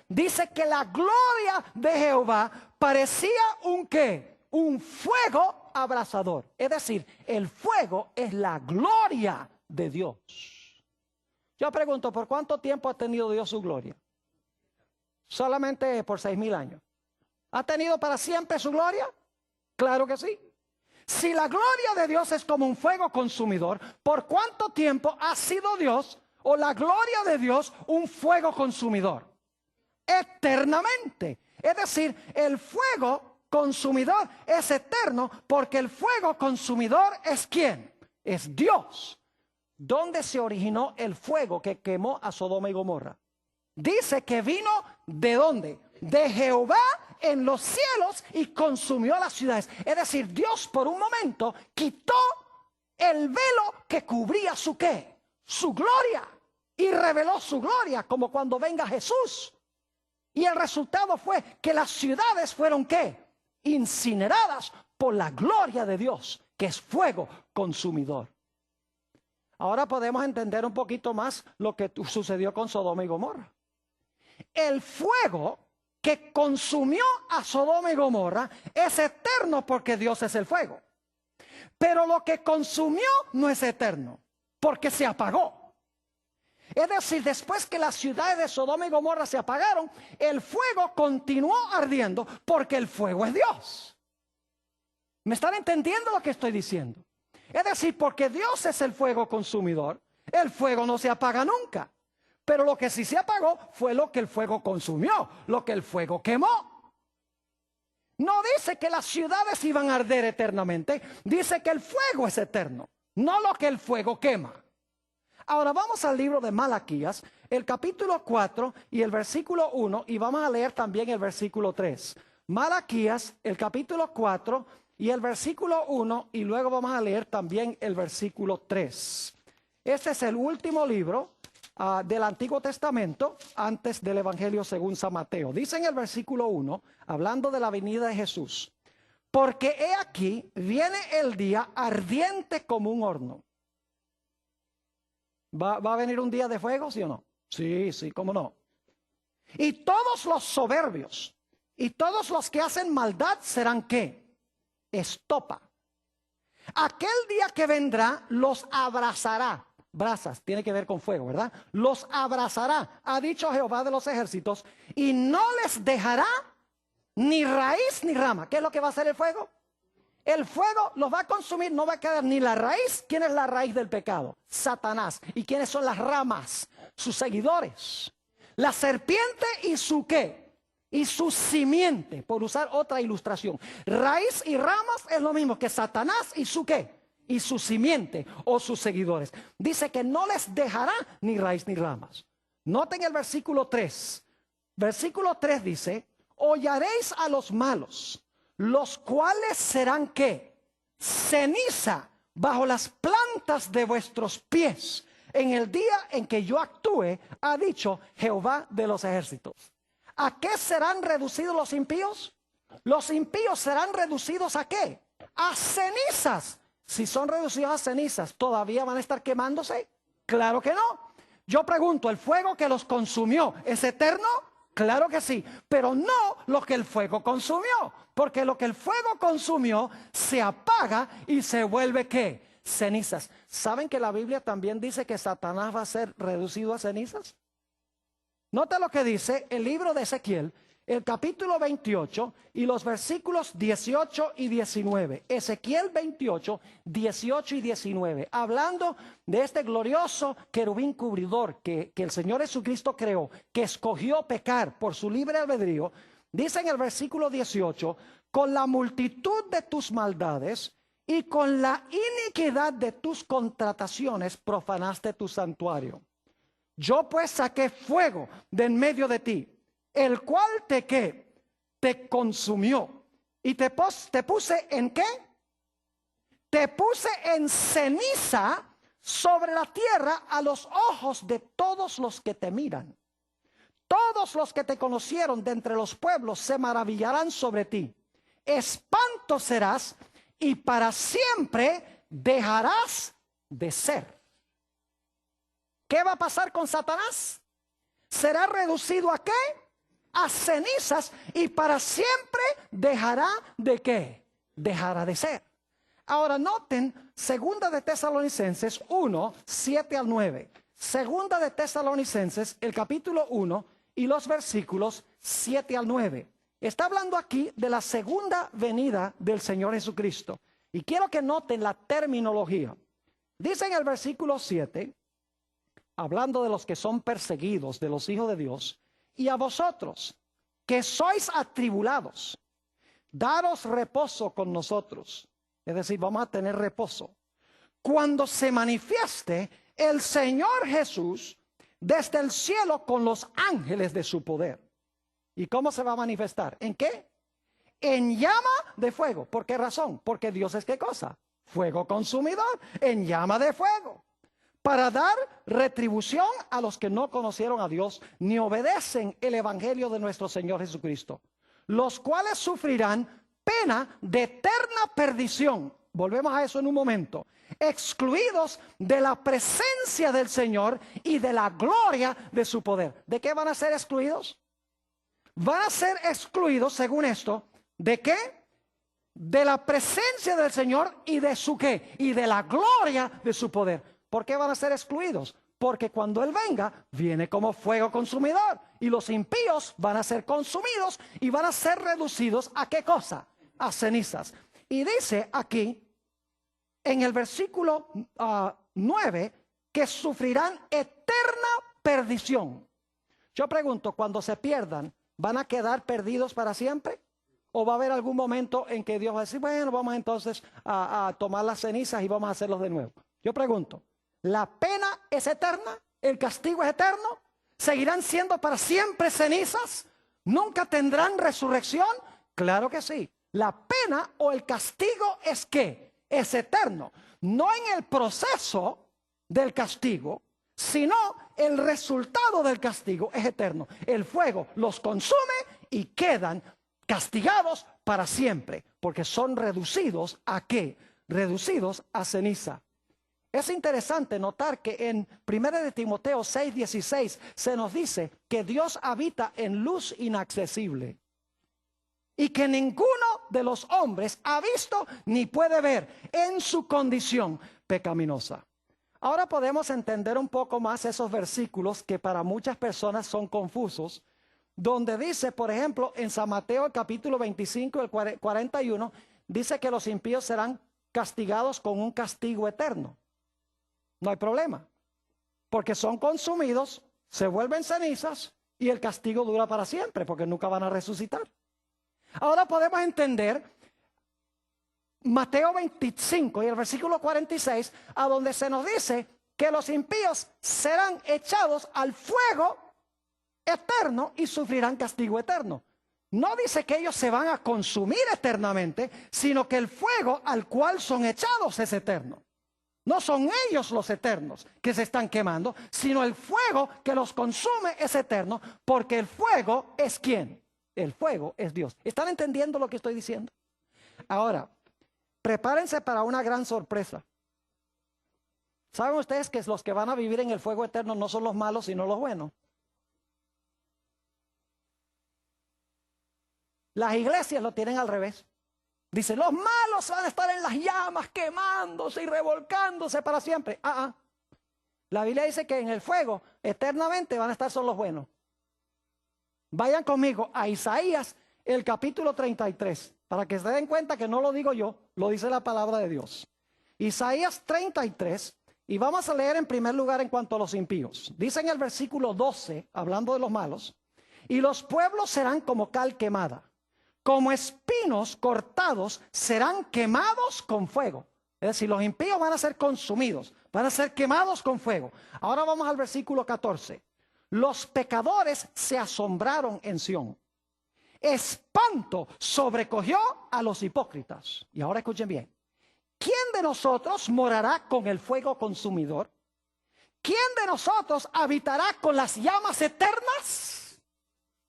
Dice que la gloria de Jehová parecía un ¿qué? Un fuego abrasador. Es decir, el fuego es la gloria de Dios. Yo pregunto, ¿por cuánto tiempo ha tenido Dios su gloria? Solamente por 6,000 años. ¿Ha tenido para siempre su gloria? Claro que sí. Si la gloria de Dios es como un fuego consumidor, ¿por cuánto tiempo ha sido Dios o la gloria de Dios un fuego consumidor? Eternamente. Es decir, el fuego consumidor es eterno porque el fuego consumidor es ¿quién? Es Dios. ¿Dónde se originó el fuego que quemó a Sodoma y Gomorra? Dice que vino ¿de dónde? De Jehová en los cielos y consumió las ciudades. Es decir, Dios por un momento quitó el velo que cubría su ¿qué? Su gloria. Y reveló su gloria como cuando venga Jesús. Y el resultado fue que las ciudades fueron ¿qué? Incineradas por la gloria de Dios, que es fuego consumidor. Ahora podemos entender un poquito más lo que sucedió con Sodoma y Gomorra. El fuego que consumió a Sodoma y Gomorra es eterno porque Dios es el fuego. Pero lo que consumió no es eterno porque se apagó. Es decir, después que las ciudades de Sodoma y Gomorra se apagaron, el fuego continuó ardiendo porque el fuego es Dios. ¿Me están entendiendo lo que estoy diciendo? Es decir, porque Dios es el fuego consumidor, el fuego no se apaga nunca. Pero lo que sí se apagó fue lo que el fuego consumió, lo que el fuego quemó. No dice que las ciudades iban a arder eternamente, dice que el fuego es eterno, no lo que el fuego quema. Ahora vamos al libro de Malaquías, el capítulo 4 y el versículo 1, y vamos a leer también el versículo 3. Malaquías, el capítulo 4 y el versículo 1, y luego vamos a leer también el versículo 3. Este es el último libro del Antiguo Testamento antes del Evangelio según San Mateo. Dice en el versículo 1, hablando de la venida de Jesús: porque he aquí, viene el día ardiente como un horno. ¿Va a venir un día de fuego, sí o no? Sí, cómo no. Y todos los soberbios y todos los que hacen maldad serán ¿qué? Estopa. Aquel día que vendrá los abrazará. Brasas, tiene que ver con fuego, ¿verdad? Los abrazará, ha dicho Jehová de los ejércitos, y no les dejará ni raíz ni rama. ¿Qué es lo que va a hacer el fuego? El fuego los va a consumir, no va a quedar ni la raíz. ¿Quién es la raíz del pecado? Satanás. ¿Y quiénes son las ramas? Sus seguidores. La serpiente y su ¿qué? Y su simiente, por usar otra ilustración. Raíz y ramas es lo mismo que Satanás y su ¿qué? Y su simiente o sus seguidores. Dice que no les dejará ni raíz ni ramas. Noten el versículo 3. Versículo 3 dice: hollaréis a los malos, los cuales serán ¿qué? Ceniza bajo las plantas de vuestros pies, en el día en que yo actúe, ha dicho Jehová de los ejércitos. ¿A qué serán reducidos los impíos? Los impíos serán reducidos ¿a qué? A cenizas. Si son reducidos a cenizas, ¿todavía van a estar quemándose? Claro que no. Yo pregunto, ¿el fuego que los consumió es eterno? Claro que sí, pero no lo que el fuego consumió, porque lo que el fuego consumió se apaga y se vuelve ¿qué? Cenizas. ¿Saben que la Biblia también dice que Satanás va a ser reducido a cenizas? Nota lo que dice el libro de Ezequiel, el capítulo 28 y los versículos 18 y 19. Ezequiel 28, 18 y 19. Hablando de este glorioso querubín cubridor que el Señor Jesucristo creó, que escogió pecar por su libre albedrío. Dice en el versículo 18: con la multitud de tus maldades y con la iniquidad de tus contrataciones profanaste tu santuario. Yo pues saqué fuego de en medio de ti, el cual te consumió. ¿Y te puse en qué? Te puse en ceniza sobre la tierra a los ojos de todos los que te miran. Todos los que te conocieron de entre los pueblos se maravillarán sobre ti. Espanto serás y para siempre dejarás de ser. ¿Qué va a pasar con Satanás? Será reducido ¿a qué? A cenizas y para siempre dejará de ¿qué? Dejará de ser. Ahora noten, segunda de Tesalonicenses 1, 7 al 9. Segunda de Tesalonicenses, el capítulo 1 y los versículos 7 al 9. Está hablando aquí de la segunda venida del Señor Jesucristo. Y quiero que noten la terminología. Dice en el versículo 7, hablando de los que son perseguidos, de los hijos de Dios, y a vosotros, que sois atribulados, daros reposo con nosotros. Es decir, vamos a tener reposo. Cuando se manifieste el Señor Jesús desde el cielo con los ángeles de su poder. ¿Y cómo se va a manifestar? ¿En qué? En llama de fuego. ¿Por qué razón? Porque Dios es ¿qué cosa? Fuego consumidor, en llama de fuego. Para dar retribución a los que no conocieron a Dios ni obedecen el evangelio de nuestro Señor Jesucristo, los cuales sufrirán pena de eterna perdición. Volvemos a eso en un momento. Excluidos de la presencia del Señor y de la gloria de su poder. ¿De qué van a ser excluidos? Van a ser excluidos, según esto, ¿de qué? De la presencia del Señor y de su ¿qué? Y de la gloria de su poder. ¿Por qué van a ser excluidos? Porque cuando Él venga, viene como fuego consumidor. Y los impíos van a ser consumidos y van a ser reducidos ¿a qué cosa? A cenizas. Y dice aquí, en el versículo 9, que sufrirán eterna perdición. Yo pregunto, cuando se pierdan, ¿van a quedar perdidos para siempre? ¿O va a haber algún momento en que Dios va a decir, bueno, vamos entonces a tomar las cenizas y vamos a hacerlos de nuevo? Yo pregunto, ¿la pena es eterna? ¿El castigo es eterno? ¿Seguirán siendo para siempre cenizas? ¿Nunca tendrán resurrección? Claro que sí. La pena o el castigo es ¿qué? Es eterno. No en el proceso del castigo, sino el resultado del castigo es eterno. El fuego los consume y quedan castigados para siempre, porque son reducidos ¿a qué? Reducidos a ceniza. Es interesante notar que en 1 de Timoteo 6:16 se nos dice que Dios habita en luz inaccesible y que ninguno de los hombres ha visto ni puede ver en su condición pecaminosa. Ahora podemos entender un poco más esos versículos que para muchas personas son confusos, donde dice, por ejemplo, en San Mateo el capítulo 25, el 41, dice que los impíos serán castigados con un castigo eterno. No hay problema, porque son consumidos, se vuelven cenizas y el castigo dura para siempre, porque nunca van a resucitar. Ahora podemos entender Mateo 25 y el versículo 46, a donde se nos dice que los impíos serán echados al fuego eterno y sufrirán castigo eterno. No dice que ellos se van a consumir eternamente, sino que el fuego al cual son echados es eterno. No son ellos los eternos que se están quemando, sino el fuego que los consume es eterno, porque el fuego es ¿quién? El fuego es Dios. ¿Están entendiendo lo que estoy diciendo? Ahora, prepárense para una gran sorpresa. ¿Saben ustedes que los que van a vivir en el fuego eterno no son los malos, sino los buenos? Las iglesias lo tienen al revés. Dice, los malos van a estar en las llamas quemándose y revolcándose para siempre. La Biblia dice que en el fuego eternamente van a estar solo los buenos. Vayan conmigo a Isaías, el capítulo 33, para que se den cuenta que no lo digo yo, lo dice la palabra de Dios. Isaías 33, y vamos a leer en primer lugar en cuanto a los impíos. Dice en el versículo 12, hablando de los malos, y los pueblos serán como cal quemada, como espinos cortados, serán quemados con fuego. Es decir, los impíos van a ser consumidos, van a ser quemados con fuego. Ahora vamos al versículo 14. Los pecadores se asombraron en Sión. Espanto sobrecogió a los hipócritas. Y ahora escuchen bien. ¿Quién de nosotros morará con el fuego consumidor? ¿Quién de nosotros habitará con las llamas eternas?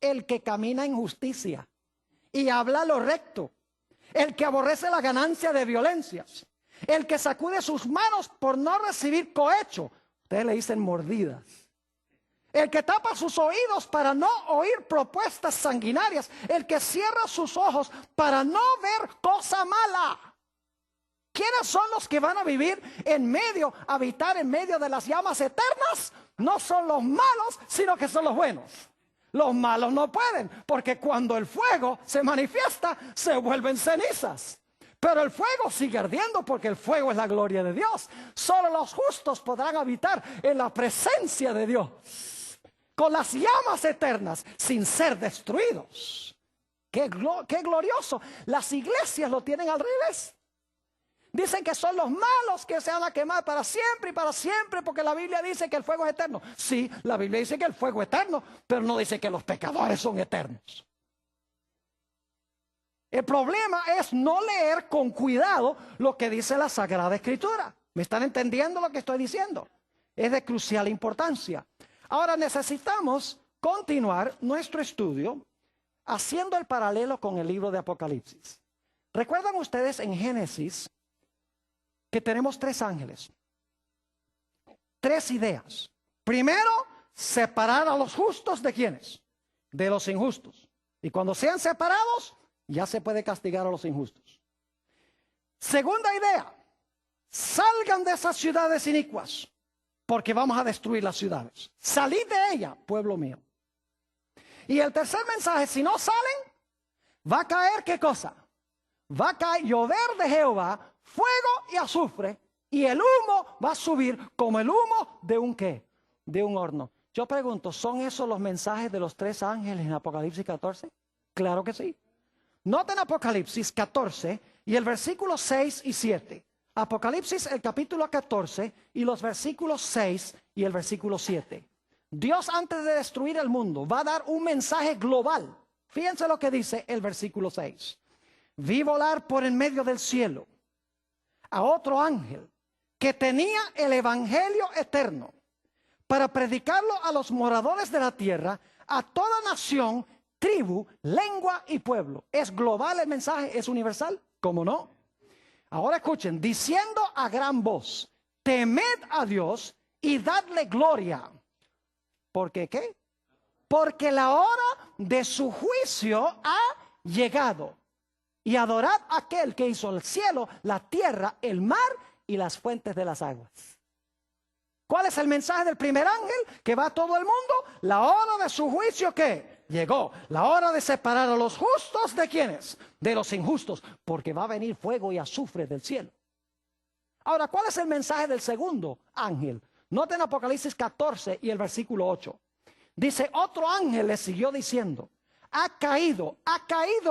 El que camina en justicia y habla lo recto, el que aborrece la ganancia de violencias, el que sacude sus manos por no recibir cohecho. Ustedes le dicen mordidas. El que tapa sus oídos para no oír propuestas sanguinarias, el que cierra sus ojos para no ver cosa mala. ¿Quiénes son los que van a vivir habitar en medio de las llamas eternas? No son los malos, sino que son los buenos. Los malos no pueden, porque cuando el fuego se manifiesta, se vuelven cenizas. Pero el fuego sigue ardiendo, porque el fuego es la gloria de Dios. Solo los justos podrán habitar en la presencia de Dios, con las llamas eternas, sin ser destruidos. ¡Qué glorioso! Las iglesias lo tienen al revés. Dicen que son los malos que se van a quemar para siempre y para siempre, porque la Biblia dice que el fuego es eterno. Sí, la Biblia dice que el fuego es eterno, pero no dice que los pecadores son eternos. El problema es no leer con cuidado lo que dice la Sagrada Escritura. ¿Me están entendiendo lo que estoy diciendo? Es de crucial importancia. Ahora necesitamos continuar nuestro estudio haciendo el paralelo con el libro de Apocalipsis. ¿Recuerdan ustedes en Génesis que tenemos 3 ángeles? 3 ideas. Primero, separar a los justos de ¿quiénes? De los injustos. Y cuando sean separados, ya se puede castigar a los injustos. Segunda idea, salgan de esas ciudades inicuas, porque vamos a destruir las ciudades. Salid de ella, pueblo mío. Y el tercer mensaje, si no salen, va a caer ¿qué cosa? Va a caer llover de Jehová, fuego y azufre, y el humo va a subir como el humo de un ¿qué? De un horno. Yo pregunto, ¿son esos los mensajes de los 3 ángeles en Apocalipsis 14? Claro que sí. Noten Apocalipsis 14 y el versículo 6 y 7. Apocalipsis el capítulo 14 y los versículos 6 y el versículo 7. Dios, antes de destruir el mundo, va a dar un mensaje global. Fíjense lo que dice el versículo 6. Vi volar por en medio del cielo a otro ángel que tenía el evangelio eterno para predicarlo a los moradores de la tierra, a toda nación, tribu, lengua y pueblo. ¿Es global el mensaje? ¿Es universal? ¿Cómo no? Ahora escuchen, diciendo a gran voz, temed a Dios y dadle gloria. ¿Por qué qué? Porque la hora de su juicio ha llegado. Y adorad a aquel que hizo el cielo, la tierra, el mar y las fuentes de las aguas. ¿Cuál es el mensaje del primer ángel que va a todo el mundo? La hora de su juicio, ¿qué? Llegó. La hora de separar a los justos de ¿quiénes? De los injustos, porque va a venir fuego y azufre del cielo. Ahora, ¿cuál es el mensaje del segundo ángel? Noten Apocalipsis 14 y el versículo 8. Dice, otro ángel le siguió diciendo, ha caído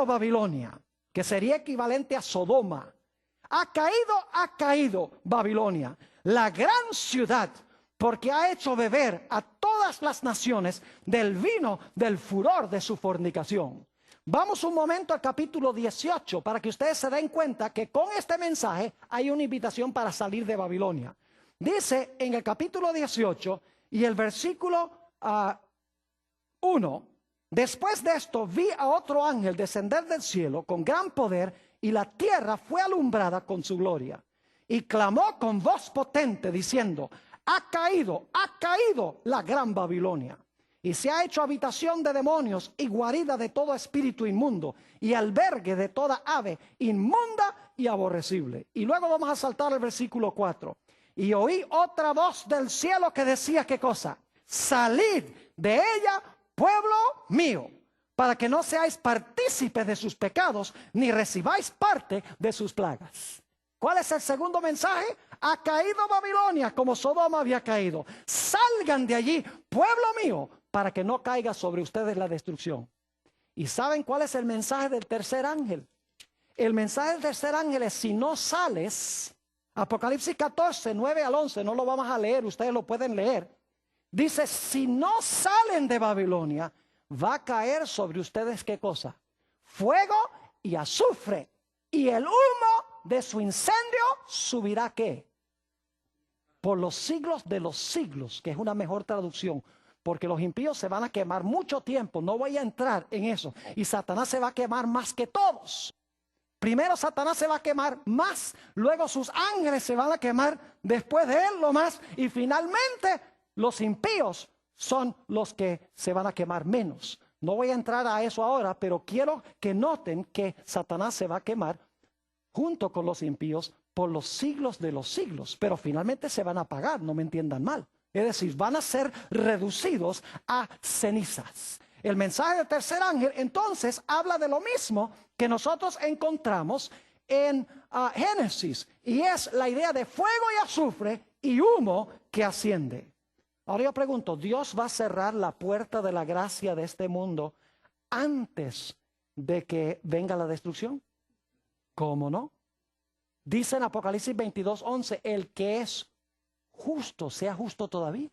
Babilonia, que sería equivalente a Sodoma. Ha caído Babilonia, la gran ciudad, porque ha hecho beber a todas las naciones del vino del furor de su fornicación. Vamos un momento al capítulo 18 para que ustedes se den cuenta que con este mensaje hay una invitación para salir de Babilonia. Dice en el capítulo 18 y el versículo 1, después de esto vi a otro ángel descender del cielo con gran poder y la tierra fue alumbrada con su gloria. Y clamó con voz potente diciendo, ha caído la gran Babilonia. Y se ha hecho habitación de demonios y guarida de todo espíritu inmundo y albergue de toda ave inmunda y aborrecible. Y luego vamos a saltar al versículo 4. Y oí otra voz del cielo que decía, ¿qué cosa? Salid de ella, pueblo mío, para que no seáis partícipes de sus pecados, ni recibáis parte de sus plagas. ¿Cuál es el segundo mensaje? Ha caído Babilonia como Sodoma había caído. Salgan de allí, pueblo mío, para que no caiga sobre ustedes la destrucción. ¿Y saben cuál es el mensaje del tercer ángel? El mensaje del tercer ángel es: si no sales, Apocalipsis 14, 9 al 11, no lo vamos a leer, ustedes lo pueden leer. Dice, si no salen de Babilonia, va a caer sobre ustedes, ¿qué cosa? Fuego y azufre, y el humo de su incendio subirá, ¿qué? Por los siglos de los siglos, que es una mejor traducción, porque los impíos se van a quemar mucho tiempo. No voy a entrar en eso. Y Satanás se va a quemar más que todos. Primero Satanás se va a quemar más, luego sus ángeles se van a quemar después de él lo más, y finalmente los impíos son los que se van a quemar menos. No voy a entrar a eso ahora, pero quiero que noten que Satanás se va a quemar junto con los impíos por los siglos de los siglos, pero finalmente se van a apagar, no me entiendan mal. Es decir, van a ser reducidos a cenizas. El mensaje del tercer ángel entonces habla de lo mismo que nosotros encontramos en Génesis, y es la idea de fuego y azufre y humo que asciende. Ahora yo pregunto, ¿Dios va a cerrar la puerta de la gracia de este mundo antes de que venga la destrucción? ¿Cómo no? Dice en Apocalipsis 22:11, el que es justo sea justo todavía.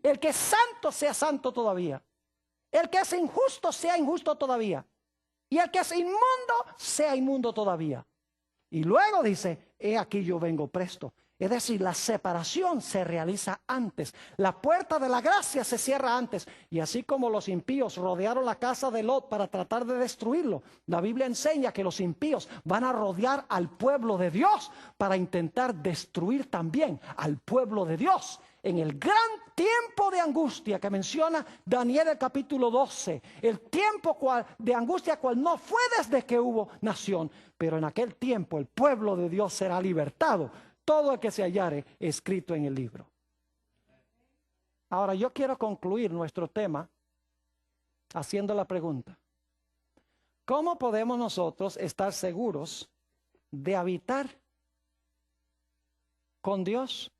El que es santo sea santo todavía. El que es injusto sea injusto todavía. Y el que es inmundo sea inmundo todavía. Y luego dice, he aquí yo vengo presto. Es decir, la separación se realiza antes. La puerta de la gracia se cierra antes. Y así como los impíos rodearon la casa de Lot para tratar de destruirlo, la Biblia enseña que los impíos van a rodear al pueblo de Dios para intentar destruir también al pueblo de Dios. En el gran tiempo de angustia que menciona Daniel el capítulo 12, el tiempo de angustia cual no fue desde que hubo nación, pero en aquel tiempo el pueblo de Dios será libertado, todo el que se hallare escrito en el libro. Ahora yo quiero concluir nuestro tema haciendo la pregunta: ¿cómo podemos nosotros estar seguros de habitar con Dios,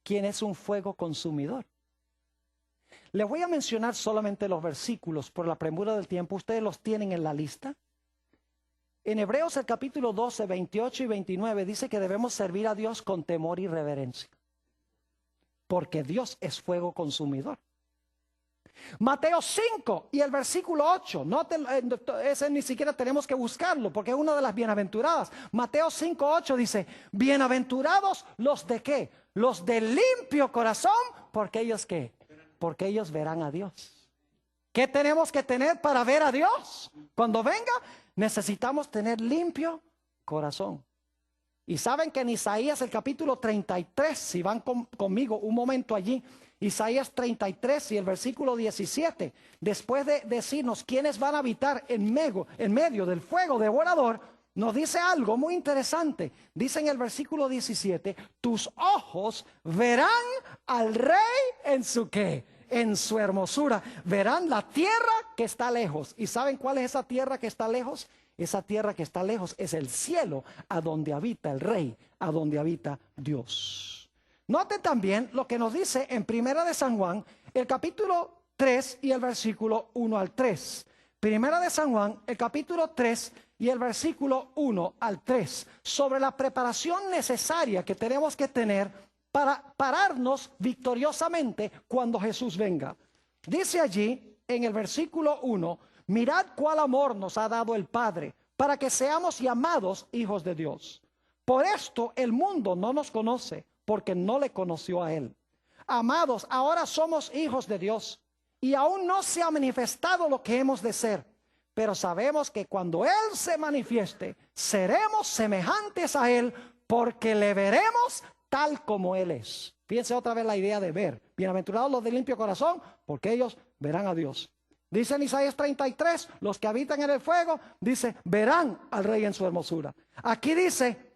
quien es un fuego consumidor? Les voy a mencionar solamente los versículos por la premura del tiempo. Ustedes los tienen en la lista. En Hebreos el capítulo 12, 28 y 29 dice que debemos servir a Dios con temor y reverencia, porque Dios es fuego consumidor. Mateo 5 y el versículo 8, ese ni siquiera tenemos que buscarlo porque es una de las bienaventuradas. Mateo 5, 8 dice, bienaventurados los de ¿qué? Los de limpio corazón, porque ellos ¿qué? Porque ellos verán a Dios. ¿Qué tenemos que tener para ver a Dios? Cuando venga, necesitamos tener limpio corazón. Y saben que en Isaías el capítulo 33, si van conmigo un momento allí, Isaías 33 y el versículo 17, después de decirnos quiénes van a habitar en medio del fuego devorador, nos dice algo muy interesante. Dice en el versículo 17, tus ojos verán al rey en su ¿qué? En su hermosura. Verán la tierra que está lejos. ¿Y saben cuál es esa tierra que está lejos? Esa tierra que está lejos es el cielo, a donde habita el rey, a donde habita Dios. Noten también lo que nos dice en Primera de San Juan, el capítulo 3 y el versículo 1 al 3. Primera de San Juan, el capítulo 3 y el versículo 1 al 3, sobre la preparación necesaria que tenemos que tener para pararnos victoriosamente cuando Jesús venga. Dice allí en el versículo 1, mirad cuál amor nos ha dado el Padre, para que seamos llamados hijos de Dios. Por esto el mundo no nos conoce, porque no le conoció a Él. Amados, ahora somos hijos de Dios, y aún no se ha manifestado lo que hemos de ser. Pero sabemos que cuando Él se manifieste, seremos semejantes a Él, porque le veremos tal como Él es. Fíjense otra vez la idea de ver. Bienaventurados los de limpio corazón, porque ellos verán a Dios. Dice en Isaías 33, los que habitan en el fuego, dice, verán al Rey en su hermosura. Aquí dice,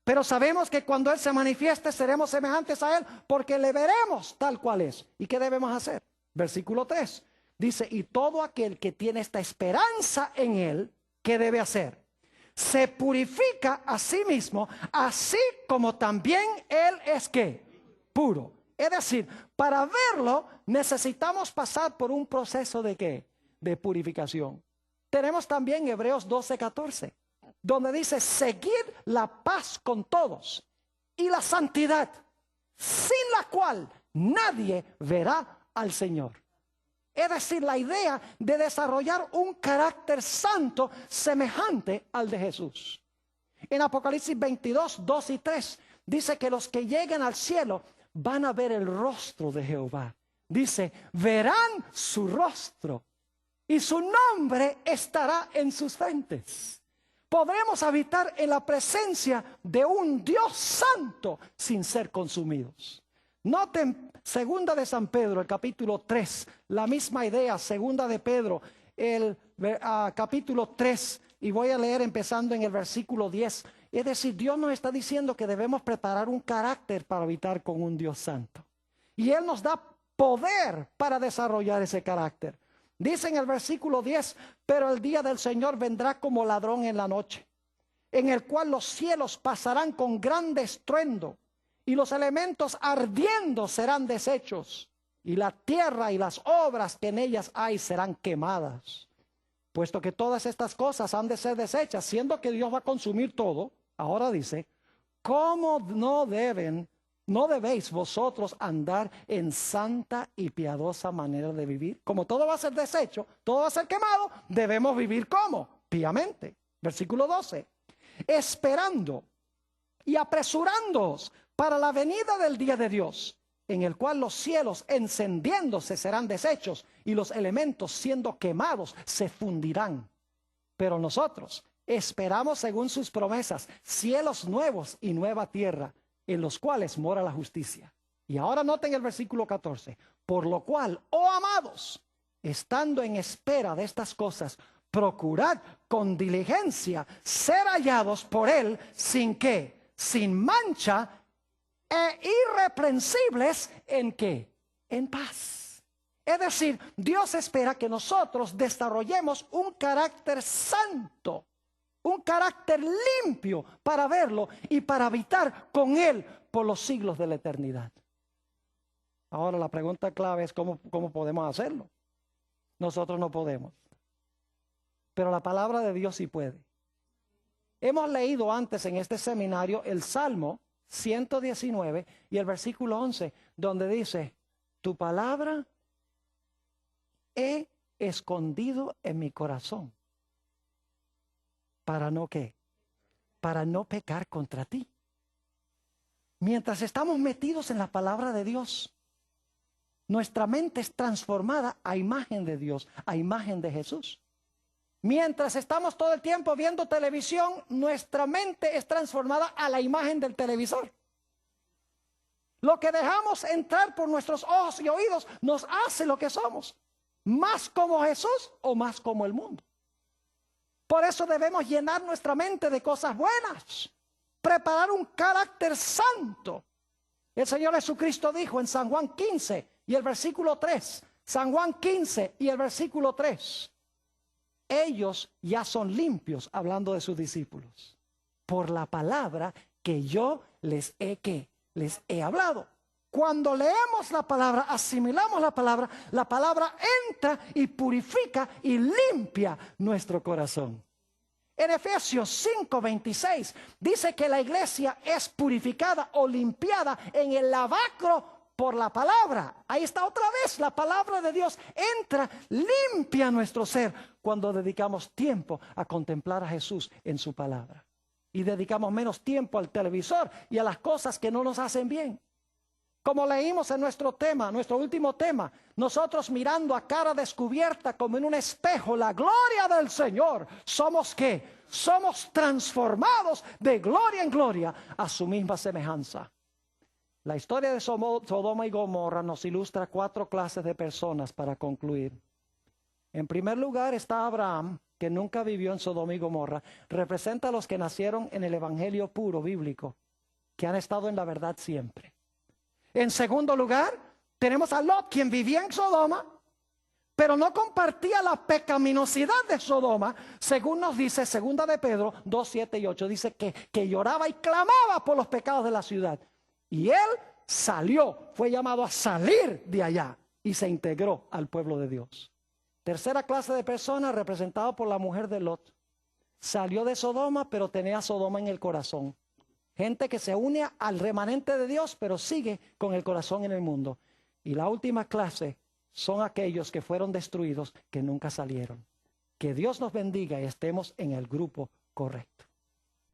pero sabemos que cuando Él se manifieste, seremos semejantes a Él, porque le veremos tal cual es. ¿Y qué debemos hacer? Versículo 3. Dice, y todo aquel que tiene esta esperanza en Él, ¿qué debe hacer? Se purifica a sí mismo, así como también Él es ¿qué? Puro. Es decir, para verlo necesitamos pasar por un proceso de ¿qué? de purificación. Tenemos también Hebreos 12:14, donde dice: seguid la paz con todos y la santidad, sin la cual nadie verá al Señor. Es decir, la idea de desarrollar un carácter santo semejante al de Jesús. En Apocalipsis 22, 2 y 3 dice que los que lleguen al cielo van a ver el rostro de Jehová. Dice: verán su rostro y su nombre estará en sus frentes. Podremos habitar en la presencia de un Dios santo sin ser consumidos. Noten segunda de San Pedro, el capítulo 3, la misma idea. Segunda de Pedro, el capítulo 3, y voy a leer empezando en el versículo 10. Es decir, Dios nos está diciendo que debemos preparar un carácter para habitar con un Dios santo. Y Él nos da poder para desarrollar ese carácter. Dice en el versículo 10: pero el día del Señor vendrá como ladrón en la noche, en el cual los cielos pasarán con grande estruendo, y los elementos ardiendo serán deshechos, y la tierra y las obras que en ellas hay serán quemadas. Puesto que todas estas cosas han de ser deshechas, siendo que Dios va a consumir todo, ahora dice: ¿cómo no debéis vosotros andar en santa y piadosa manera de vivir? Como todo va a ser deshecho, todo va a ser quemado, debemos vivir ¿cómo? Piamente. Versículo 12. Esperando y apresurándoos para la venida del día de Dios, en el cual los cielos encendiéndose serán deshechos y los elementos siendo quemados se fundirán. Pero nosotros esperamos, según sus promesas, cielos nuevos y nueva tierra, en los cuales mora la justicia. Y ahora noten el versículo 14. Por lo cual, oh amados, estando en espera de estas cosas, procurad con diligencia ser hallados por Él sin qué, sin mancha e irreprensibles en qué, en paz. Es decir, Dios espera que nosotros desarrollemos un carácter santo, un carácter limpio para verlo y para habitar con Él por los siglos de la eternidad. Ahora la pregunta clave es ¿cómo podemos hacerlo? Nosotros no podemos, pero la palabra de Dios sí puede. Hemos leído antes en este seminario el Salmo 119 y el versículo 11, donde dice: tu palabra he escondido en mi corazón. ¿Para no qué? Para no pecar contra ti. Mientras estamos metidos en la palabra de Dios, nuestra mente es transformada a imagen de Dios, a imagen de Jesús. Mientras estamos todo el tiempo viendo televisión, nuestra mente es transformada a la imagen del televisor. Lo que dejamos entrar por nuestros ojos y oídos nos hace lo que somos. Más como Jesús o más como el mundo. Por eso debemos llenar nuestra mente de cosas buenas. Preparar un carácter santo. El Señor Jesucristo dijo en San Juan 15 y el versículo 3. San Juan 15 y el versículo 3. Ellos ya son limpios, hablando de sus discípulos, por la palabra que yo les he hablado. Cuando leemos la palabra, asimilamos la palabra entra y purifica y limpia nuestro corazón. En Efesios 5:26 dice que la iglesia es purificada o limpiada en el lavacro por la palabra. Ahí está otra vez, la palabra de Dios entra, limpia nuestro ser cuando dedicamos tiempo a contemplar a Jesús en su palabra. Y dedicamos menos tiempo al televisor y a las cosas que no nos hacen bien. Como leímos en nuestro tema, nuestro último tema, nosotros mirando a cara descubierta como en un espejo la gloria del Señor, ¿somos qué? Somos transformados de gloria en gloria a su misma semejanza. La historia de Sodoma y Gomorra nos ilustra 4 clases de personas para concluir. En primer lugar está Abraham, que nunca vivió en Sodoma y Gomorra. Representa a los que nacieron en el evangelio puro bíblico, que han estado en la verdad siempre. En segundo lugar, tenemos a Lot, quien vivía en Sodoma, pero no compartía la pecaminosidad de Sodoma, según nos dice segunda de Pedro 2, 7 y 8. Dice que lloraba y clamaba por los pecados de la ciudad. Y él salió, fue llamado a salir de allá y se integró al pueblo de Dios. Tercera clase de persona representada por la mujer de Lot. Salió de Sodoma, pero tenía Sodoma en el corazón. Gente que se une al remanente de Dios, pero sigue con el corazón en el mundo. Y la última clase son aquellos que fueron destruidos, que nunca salieron. Que Dios nos bendiga y estemos en el grupo correcto.